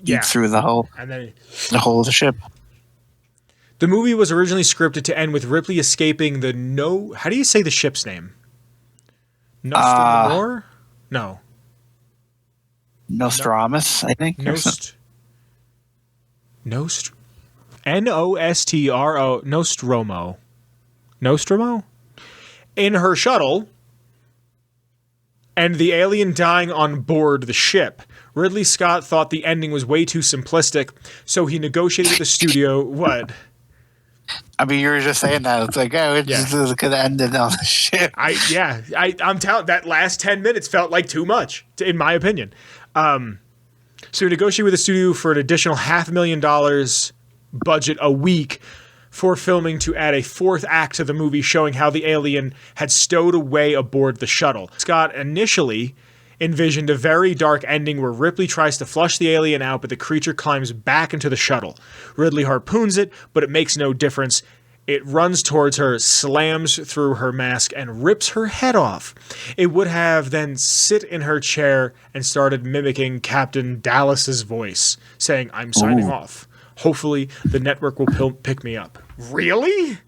eat through the whole of the ship. The movie was originally scripted to end with Ripley escaping the how do you say the ship's name? Nostromo? No. Nostramus, I think. Nostro. Nostromo. Nostromo? In her shuttle, and the alien dying on board the ship. Ridley Scott thought the ending was way too simplistic, so he negotiated with the studio. What? I mean, you were just saying that. It's like, oh, it just could have ended on the ship. I'm telling that last 10 minutes felt like too much, in my opinion. So he negotiated with the studio for an additional $500,000 budget a week for filming to add a fourth act to the movie showing how the alien had stowed away aboard the shuttle. Scott initially envisioned a very dark ending where Ripley tries to flush the alien out, but the creature climbs back into the shuttle. Ridley harpoons it, but it makes no difference. It runs towards her, slams through her mask, and rips her head off. It would have then sit in her chair and started mimicking Captain Dallas's voice, saying, "I'm signing off. Hopefully, the network will pick me up." Really?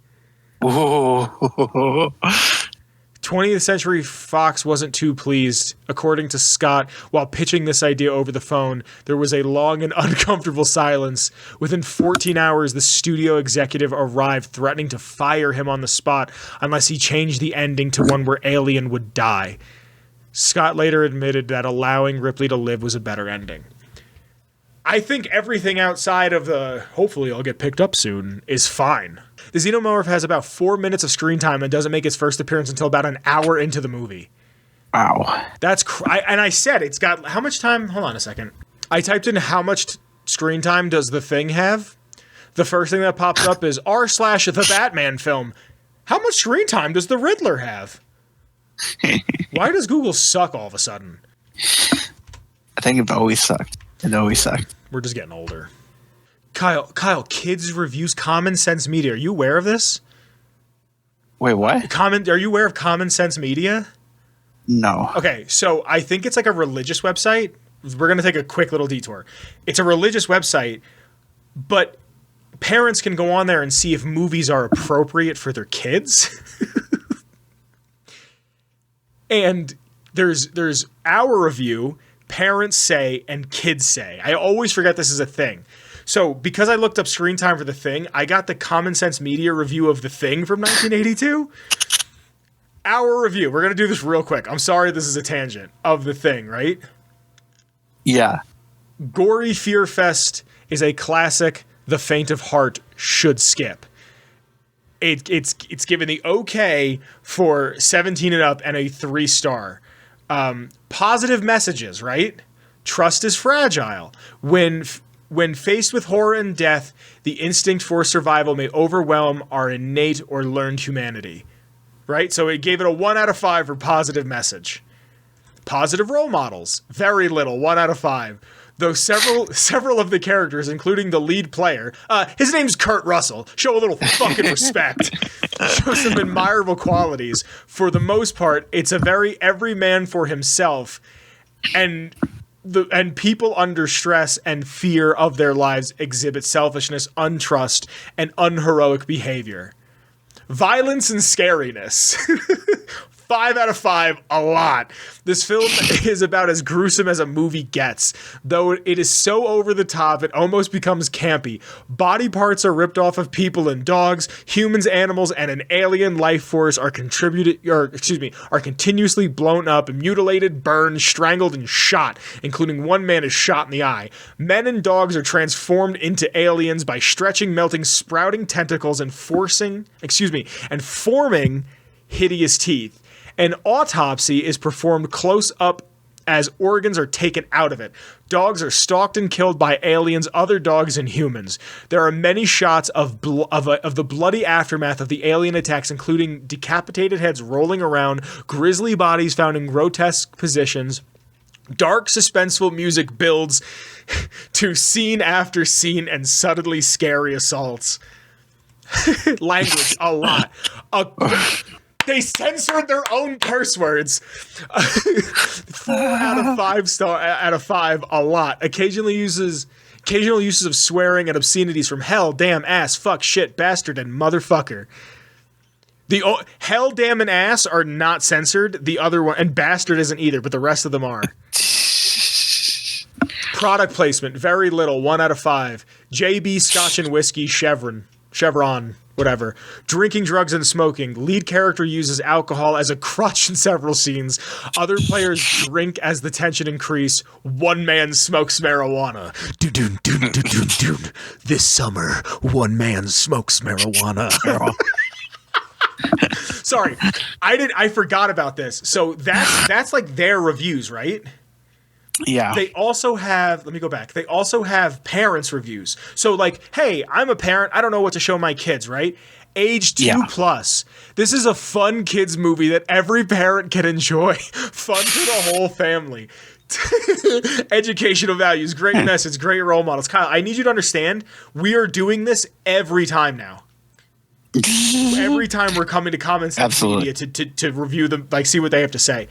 20th Century Fox wasn't too pleased. According to Scott, while pitching this idea over the phone, there was a long and uncomfortable silence. Within 14 hours, the studio executive arrived, threatening to fire him on the spot unless he changed the ending to one where Alien would die. Scott later admitted that allowing Ripley to live was a better ending. I think everything outside of the "hopefully I'll get picked up soon" is fine. The xenomorph has about 4 minutes of screen time and doesn't make its first appearance until about an hour into the movie. Wow. That's and I said it's got how much time? Hold on a second. I typed in how much screen time does the thing have? The first thing that pops up is r/the Batman film. How much screen time does the Riddler have? Why does Google suck all of a sudden? I think it always sucked. It always sucked. We're just getting older. Kyle, Kids Reviews Common Sense Media. Are you aware of this? Wait, what? Are you aware of Common Sense Media? No. Okay, so I think it's like a religious website. We're going to take a quick little detour. It's a religious website, but parents can go on there and see if movies are appropriate for their kids. And there's our review, parents say and kids say. I always forget this is a thing. So because I looked up screen time for The Thing, I got the Common Sense Media review of The Thing from 1982. Our review. We're going to do this real quick. I'm sorry this is a tangent of The Thing, right? Yeah. Gory Fear Fest is a classic the faint of heart should skip. It's given the okay for 17 and up and a 3-star. Positive messages, right? Trust is fragile. When faced with horror and death, the instinct for survival may overwhelm our innate or learned humanity. Right? So it gave it a 1 out of 5 for positive message. Positive role models, very little, 1 out of 5. Though several of the characters, including the lead player, his name's Kurt Russell, show a little fucking respect, show some admirable qualities. For the most part, it's a very every man for himself, and people under stress and fear of their lives exhibit selfishness, untrust, and unheroic behavior. Violence and scariness. 5 out of 5, a lot. This film is about as gruesome as a movie gets, though it is so over the top it almost becomes campy. Body parts are ripped off of people and dogs, humans, animals, and an alien life force are continuously blown up, mutilated, burned, strangled, and shot, including one man is shot in the eye. Men and dogs are transformed into aliens by stretching, melting, sprouting tentacles and forming hideous teeth. An autopsy is performed close up as organs are taken out of it. Dogs are stalked and killed by aliens, other dogs, and humans. There are many shots of the bloody aftermath of the alien attacks, including decapitated heads rolling around, grisly bodies found in grotesque positions. Dark, suspenseful music builds to scene after scene and subtly scary assaults. Language, a lot. They censored their own curse words. 4 out of 5, a lot. Occasional uses of swearing and obscenities from hell, damn, ass, fuck, shit, bastard, and motherfucker. The hell, damn, and ass are not censored. The other one, and bastard isn't either, but the rest of them are. Product placement, very little, 1 out of 5. JB Scotch and Whiskey, Chevron, whatever. Drinking, drugs, and smoking. Lead character uses alcohol as a crutch in several scenes. Other players drink as the tension increase. One man smokes marijuana. This summer, one man smokes marijuana. Sorry, I forgot about this. So that's like their reviews, right? Yeah. They also have, let me go back. They also have parents' reviews. So like, hey, I'm a parent. I don't know what to show my kids, right? Age 2 plus. This is a fun kids movie that every parent can enjoy. Fun for the whole family. Educational values, great message, great role models. Kyle, I need you to understand, we are doing this every time now. Every time we're coming to Common Sense Media to review them, like see what they have to say.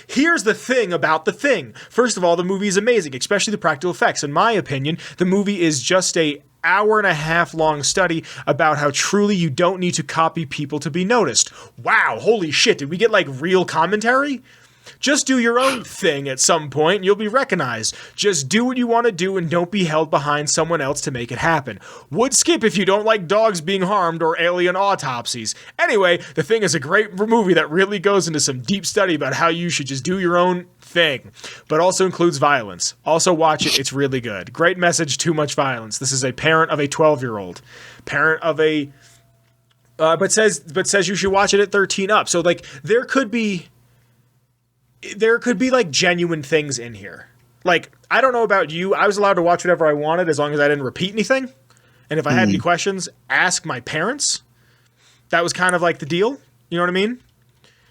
Here's the thing about The Thing. First of all, the movie is amazing, especially the practical effects. In my opinion, the movie is just a hour-and-a-half long study about how truly you don't need to copy people to be noticed. Wow, holy shit, did we get like real commentary? Just do your own thing at some point and you'll be recognized. Just do what you want to do and don't be held behind someone else to make it happen. Would skip if you don't like dogs being harmed or alien autopsies. Anyway, The Thing is a great movie that really goes into some deep study about how you should just do your own thing, but also includes violence. Also watch it, it's really good. Great message, too much violence. This is a parent of a 12-year-old. Parent of a... but says you should watch it at 13 up. So like there could be like genuine things in here. Like, I don't know about you. I was allowed to watch whatever I wanted as long as I didn't repeat anything. And if I had any questions, ask my parents. That was kind of like the deal. You know what I mean?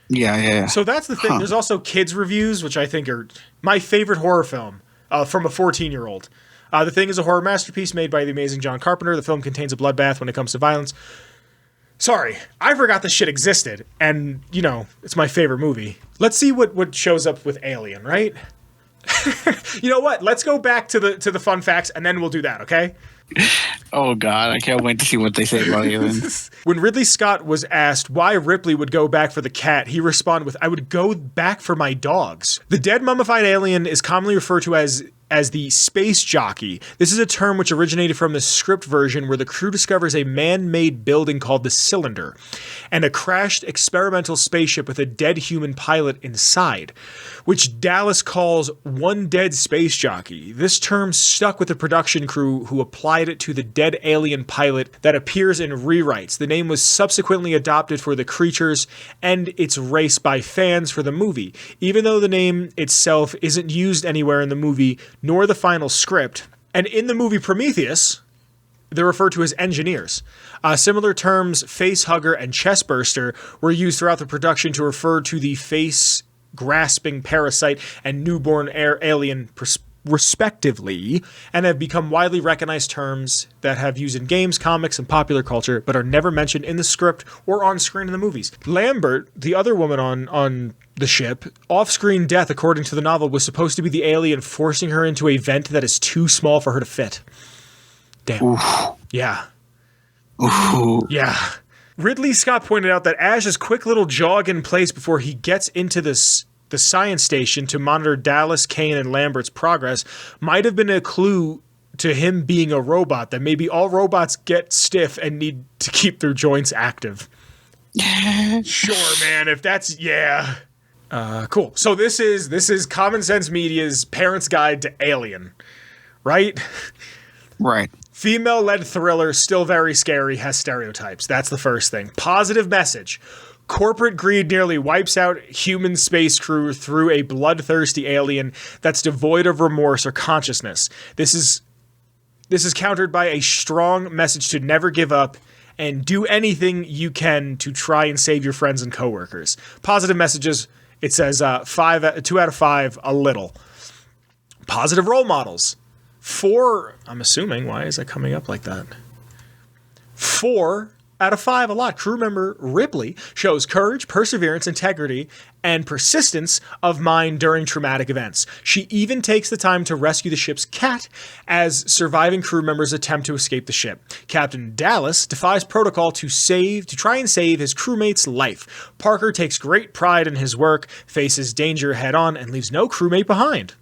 Yeah. So that's the thing. There's also kids reviews, which I think are my favorite horror film from a 14-year-old. The Thing is a horror masterpiece made by the amazing John Carpenter. The film contains a bloodbath when it comes to violence. Sorry, I forgot this shit existed, and, you know, it's my favorite movie. Let's see what shows up with Alien, right? You know what? Let's go back to the fun facts, and then we'll do that, okay? Oh God, I can't wait to see what they say about aliens. When Ridley Scott was asked why Ripley would go back for the cat, he responded with, "I would go back for my dogs." The dead mummified alien is commonly referred to as the space jockey. This is a term which originated from the script version where the crew discovers a man-made building called the Cylinder and a crashed experimental spaceship with a dead human pilot inside, which Dallas calls one dead space jockey. This term stuck with the production crew who applied it to the dead alien pilot that appears in rewrites. The name was subsequently adopted for the creatures and its race by fans for the movie, even though the name itself isn't used anywhere in the movie nor the final script. And in the movie Prometheus, they're referred to as engineers. Similar terms, face hugger and chest burster, were used throughout the production to refer to the face-grasping parasite and newborn alien respectively, and have become widely recognized terms that have used in games, comics, and popular culture, but are never mentioned in the script or on screen in the movies. Lambert, the other woman on the ship, off-screen death, according to the novel, was supposed to be the alien forcing her into a vent that is too small for her to fit. Damn. Oof. Yeah. Oof. Yeah. Ridley Scott pointed out that Ash's quick little jog in place before he gets into the science station to monitor Dallas, Kane, and Lambert's progress might have been a clue to him being a robot, that maybe all robots get stiff and need to keep their joints active. Sure, man. If that's... Yeah. Cool. So this is Common Sense Media's Parent's Guide to Alien, right? Right. Female-led thriller, still very scary, has stereotypes. That's the first thing. Positive message. Corporate greed nearly wipes out human space crew through a bloodthirsty alien that's devoid of remorse or consciousness. This is countered by a strong message to never give up and do anything you can to try and save your friends and coworkers. Positive messages, it says 2 out of 5, a little. Positive role models. 4, I'm assuming, why is that coming up like that? 4 out of 5, a lot. Crew member Ripley shows courage, perseverance, integrity, and persistence of mind during traumatic events. She even takes the time to rescue the ship's cat as surviving crew members attempt to escape the ship. Captain Dallas defies protocol to try and save his crewmate's life. Parker takes great pride in his work, faces danger head on, and leaves no crewmate behind.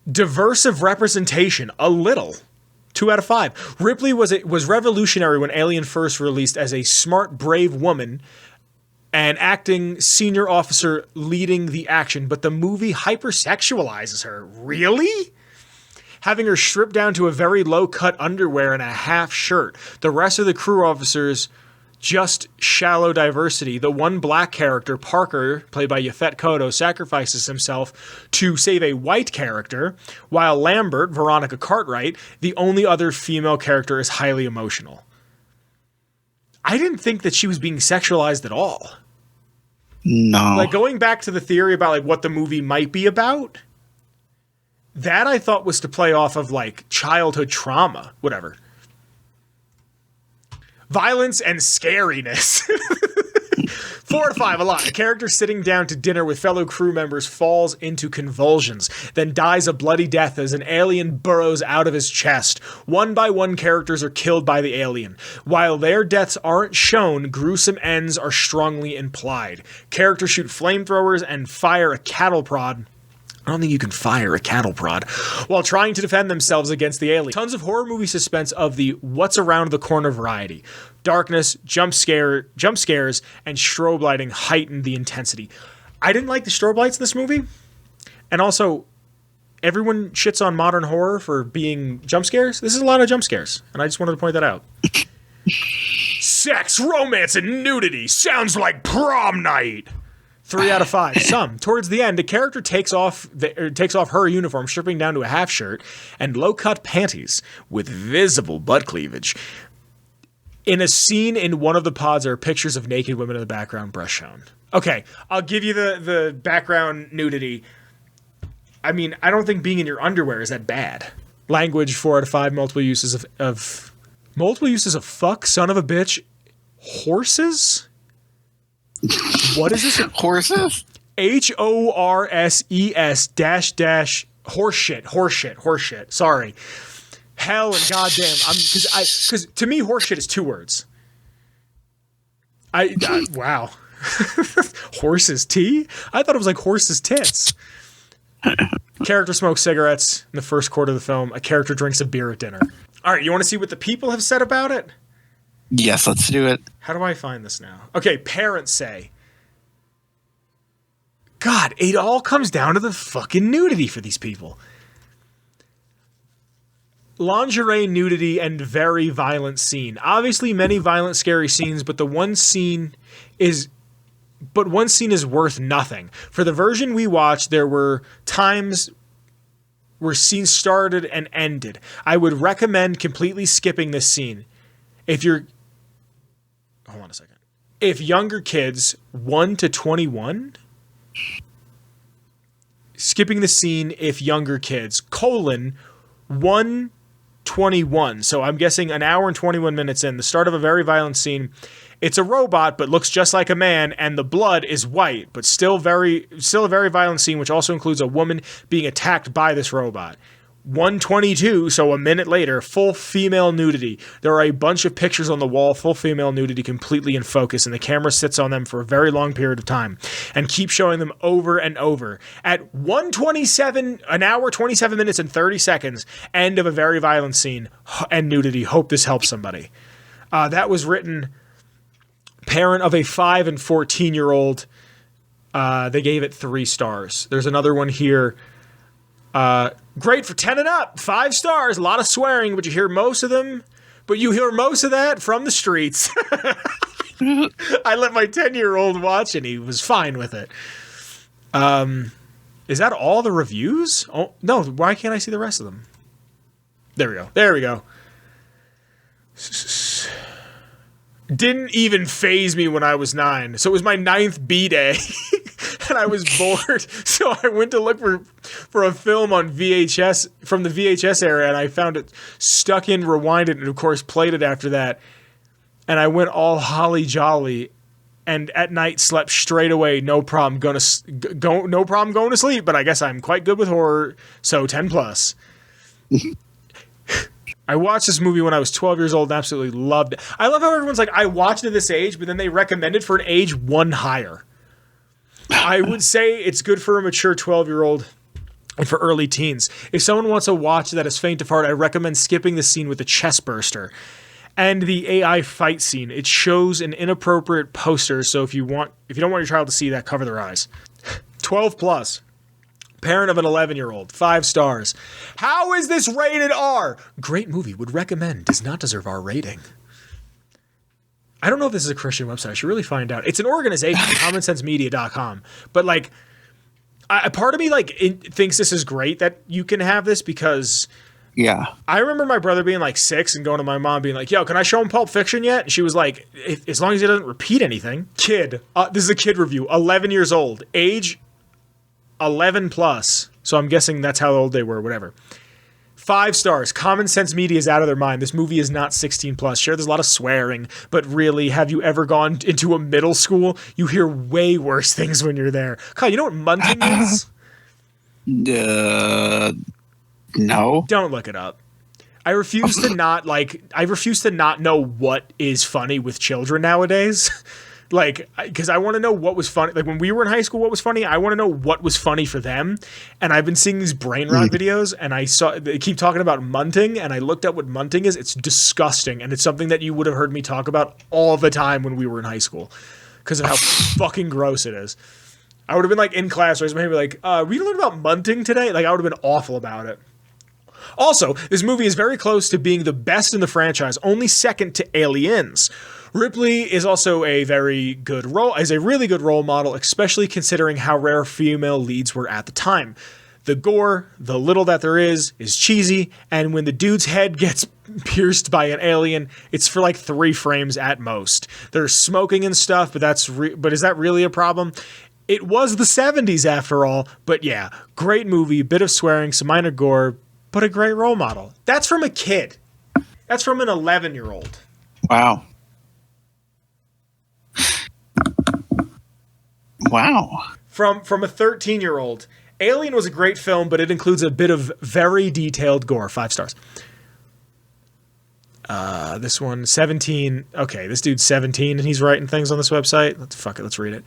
Diversive representation, a little. 2 out of 5. Ripley was revolutionary when Alien first released as a smart, brave woman and acting senior officer leading the action, but the movie hypersexualizes her. Really? Having her stripped down to a very low-cut underwear and a half shirt. The rest of the crew officers just shallow diversity. The one black character, Parker, played by Yaphet Kotto, sacrifices himself to save a white character, while Lambert, Veronica Cartwright, the only other female character, is highly emotional. I didn't think that she was being sexualized at all. No. Like, going back to the theory about like what the movie might be about, that I thought was to play off of like childhood trauma, whatever. Violence and scariness. 4 out of 5, a lot. A character sitting down to dinner with fellow crew members falls into convulsions, then dies a bloody death as an alien burrows out of his chest. One by one, characters are killed by the alien. While their deaths aren't shown, gruesome ends are strongly implied. Characters shoot flamethrowers and fire a cattle prod. I don't think you can fire a cattle prod while trying to defend themselves against the alien. Tons of horror movie suspense of the what's around the corner variety. Darkness, jump scares, and strobe lighting heighten the intensity. I didn't like the strobe lights in this movie. And also, everyone shits on modern horror for being jump scares. This is a lot of jump scares, and I just wanted to point that out. Sex, romance, and nudity. Sounds like prom night. 3 out of 5. Some. Towards the end, the character takes off her uniform, stripping down to a half shirt and low-cut panties with visible butt cleavage. In a scene in one of the pods, there are pictures of naked women in the background, breast shown. Okay, I'll give you the background nudity. I mean, I don't think being in your underwear is that bad. Language, 4 out of 5. Multiple uses of fuck, son of a bitch, horses. What is this? Horses? HORSES -- horseshit. Sorry. Hell and goddamn. Because to me, horseshit is 2 words. Wow. Horse's tea? I thought it was like horse's tits. Character smokes cigarettes in the first quarter of the film. A character drinks a beer at dinner. All right, you want to see what the people have said about it? Yes, let's do it. How do I find this now? Okay, parents say. God, it all comes down to the fucking nudity for these people. Lingerie, nudity, and very violent scene. Obviously, many violent, scary scenes, but one scene is worth nothing. For the version we watched, there were times where scenes started and ended. I would recommend completely skipping this scene. Hold on a second. If younger kids, 1 to 21, skipping the scene if younger kids, 1:21. So I'm guessing an hour and 21 minutes in, the start of a very violent scene. It's a robot, but looks just like a man, and the blood is white, but still a very violent scene, which also includes a woman being attacked by this robot. 1:22, so a minute later, full female nudity. There are a bunch of pictures on the wall, full female nudity, completely in focus, and the camera sits on them for a very long period of time and keeps showing them over and over. At 1:27, an hour, 27 minutes, and 30 seconds, end of a very violent scene and nudity. Hope this helps somebody. That was written, parent of a 5 and 14-year-old. They gave it 3 stars. There's another one here. Great for 10 and up, 5 stars, a lot of swearing, but you hear most of that from the streets. I let my 10-year-old watch and he was fine with it. Is that all the reviews? Oh, no, why can't I see the rest of them? There we go. Didn't even faze me when I was 9. So it was my 9th B-day. And I was bored, so I went to look for a film on VHS from the VHS era, and I found it stuck in, rewinded, and of course played it after that. And I went all holly jolly, and at night slept straight away, no problem going to sleep. But I guess I'm quite good with horror, so 10 plus. I watched this movie when I was 12 years old and absolutely loved it. I love how everyone's like, I watched it at this age, but then they recommend it for an age 1 higher. I would say it's good for a mature 12-year-old and for early teens. If someone wants to watch that is faint of heart, I recommend skipping the scene with the chest burster and the AI fight scene. It shows an inappropriate poster, so if you don't want your child to see that, cover their eyes. 12 plus. Parent of an 11-year-old, 5 stars. How is this rated R? Great movie, would recommend, does not deserve R rating. I don't know if this is a Christian website. I should really find out. It's an organization, commonsensemedia.com. But, like, part of me, like, thinks this is great that you can have this because... Yeah. I remember my brother being, like, 6 and going to my mom being like, yo, can I show him Pulp Fiction yet? And she was like, as long as he doesn't repeat anything. Kid. This is a kid review. 11 years old. Age 11 plus. So I'm guessing that's how old they were, whatever. 5 stars. Common Sense Media is out of their mind. This movie is not 16 plus. Sure, there's a lot of swearing, but really, have you ever gone into a middle school? You hear way worse things when you're there. Kyle, you know what munting is? No. Don't look it up. I refuse to not know what is funny with children nowadays. Like, because I want to know what was funny. Like, when we were in high school, what was funny? I want to know what was funny for them. And I've been seeing these brain rot videos, and they keep talking about munting, and I looked up what munting is. It's disgusting, and it's something that you would have heard me talk about all the time when we were in high school because of how fucking gross it is. I would have been, like, in class, raising my hand, like, we learned about munting today? Like, I would have been awful about it. Also, this movie is very close to being the best in the franchise, only second to Aliens. Ripley is also a really good role model, especially considering how rare female leads were at the time. The gore, the little that there is cheesy, and when the dude's head gets pierced by an alien, it's for like 3 frames at most. There's smoking and stuff, but is that really a problem? It was the 70s after all, but yeah, great movie, bit of swearing, some minor gore, but a great role model. That's from a kid. That's from an 11-year-old. Wow. Wow. From a 13-year-old. Alien was a great film, but it includes a bit of very detailed gore. 5 stars. This one, 17. Okay, this dude's 17 and he's writing things on this website. Let's read it.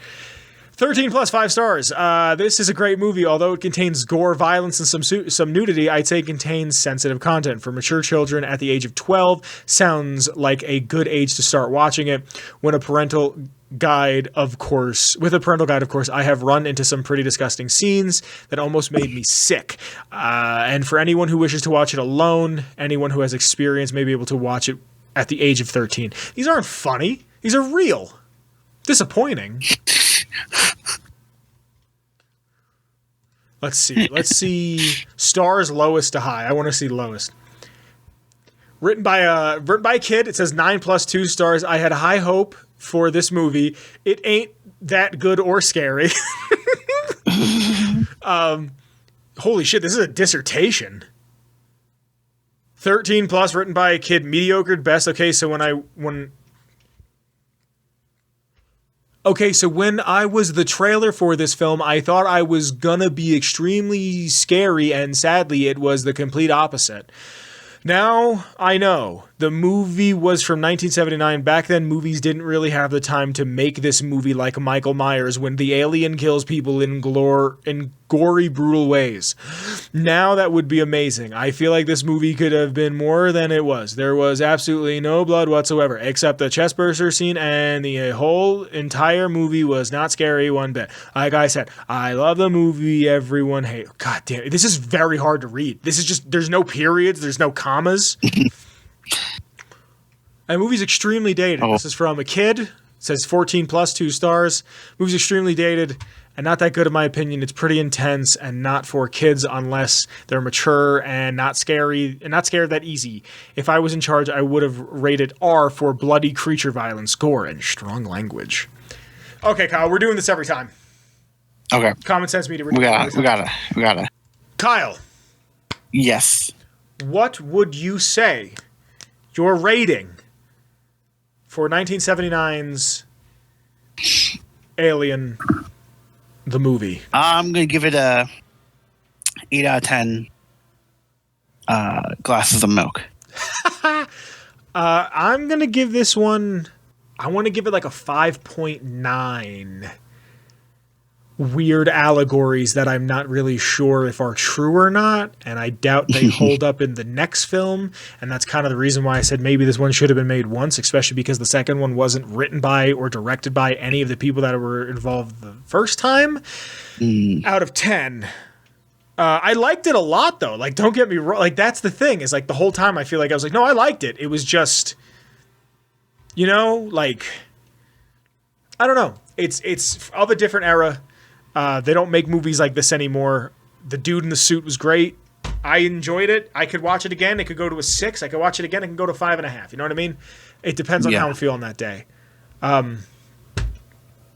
13 plus 5 stars. This is a great movie. Although it contains gore, violence, and some nudity, I'd say it contains sensitive content. For mature children at the age of 12, sounds like a good age to start watching it. With a parental guide, of course, I have run into some pretty disgusting scenes that almost made me sick. And for anyone who wishes to watch it alone, anyone who has experience may be able to watch it at the age of 13. These aren't funny. These are real. Disappointing. Let's see. Stars lowest to high. I want to see lowest. Written by a kid. It says 9 plus 2 stars. I had high hope for this movie. It ain't that good or scary. Holy shit, this is a dissertation. 13 plus, written by a kid, mediocre at best. Okay, so when I was the trailer for this film, I thought I was gonna be extremely scary, and sadly, it was the complete opposite. Now, I know. The movie was from 1979. Back then, movies didn't really have the time to make this movie like Michael Myers when the alien kills people in gory, brutal ways. Now, that would be amazing. I feel like this movie could have been more than it was. There was absolutely no blood whatsoever, except the chestburster scene, and the whole entire movie was not scary one bit. Like I said, I love the movie everyone hates. God damn it. This is very hard to read. This is just, there's no periods, there's no commas. The movie's extremely dated. This is from a kid. It says 14 plus 2 stars. Movie's extremely dated and not that good in my opinion. It's pretty intense and not for kids unless they're mature and not scary and not scared that easy. If I was in charge, I would have rated R for bloody creature violence, gore, and strong language. Okay, Kyle, we're doing this every time. Okay. Common Sense Media. We got it. Kyle. Yes. What would you say your rating for 1979's Alien, the movie? I'm going to give it a 8 out of 10 glasses of milk. I'm going to give this one, I want to give it like a 5.9. Weird allegories that I'm not really sure if are true or not, and I doubt they hold up in the next film, and that's kind of the reason why I said maybe this one should have been made once, especially because the second one wasn't written by or directed by any of the people that were involved the first time. Out of 10. I liked it a lot, though. Like, don't get me wrong. Like, that's the thing, is like the whole time I feel like I was like, no, I liked it. It was just, you know, like, I don't know. It's of a different era. They don't make movies like this anymore. The dude in the suit was great. I enjoyed it. I could watch it again. It could go to a 6. I could watch it again. It can go to 5.5. You know what I mean? It depends on how I'm feeling that day. Do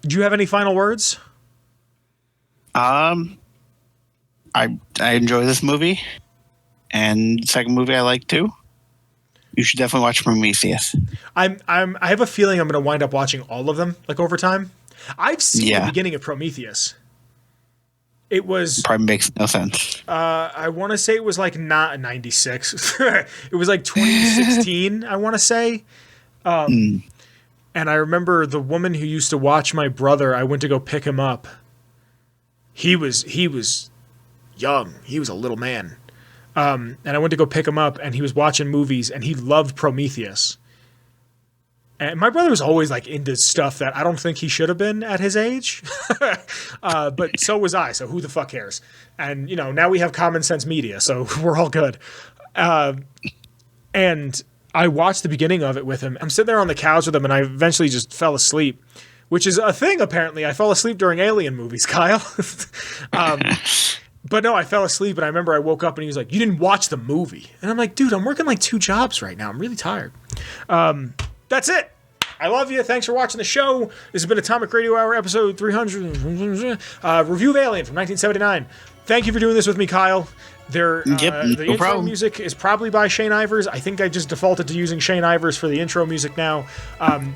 you have any final words? I enjoy this movie, and the second movie I like too. You should definitely watch Prometheus. I have a feeling I'm going to wind up watching all of them like over time. I've seen the beginning of Prometheus. It was probably makes no sense. I want to say it was like not 96. It was like 2016. I want to say. And I remember the woman who used to watch my brother. I went to go pick him up. He was young. He was a little man. And I went to go pick him up, and he was watching movies, and he loved Prometheus. And my brother was always like into stuff that I don't think he should have been at his age. But so was I. So who the fuck cares? And, you know, now we have Common Sense Media, so we're all good. And I watched the beginning of it with him. I'm sitting there on the couch with him, and I eventually just fell asleep, which is a thing, apparently. I fell asleep during Alien movies, Kyle. But no, I fell asleep, and I remember I woke up, and he was like, you didn't watch the movie. And I'm like, dude, I'm working like 2 jobs right now. I'm really tired. That's it. I love you. Thanks for watching the show. This has been Atomic Radio Hour, episode 300. Review of Alien from 1979. Thank you for doing this with me, Kyle. The intro music is probably by Shane Ivers. I think I just defaulted to using Shane Ivers for the intro music now.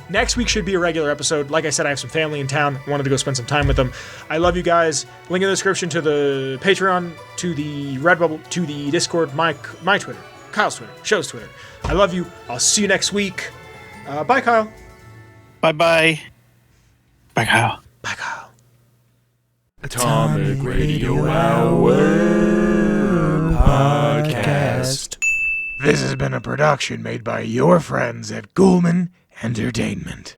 Next week should be a regular episode. Like I said, I have some family in town. I wanted to go spend some time with them. I love you guys. Link in the description to the Patreon, to the Redbubble, to the Discord, my Twitter. Kyle's Twitter, show's Twitter. I love you. I'll see you next week. Bye, Kyle. Bye-bye. Bye, Kyle. Bye, Kyle. Atomic Radio Hour Podcast. This has been a production made by your friends at Ghoulman Entertainment.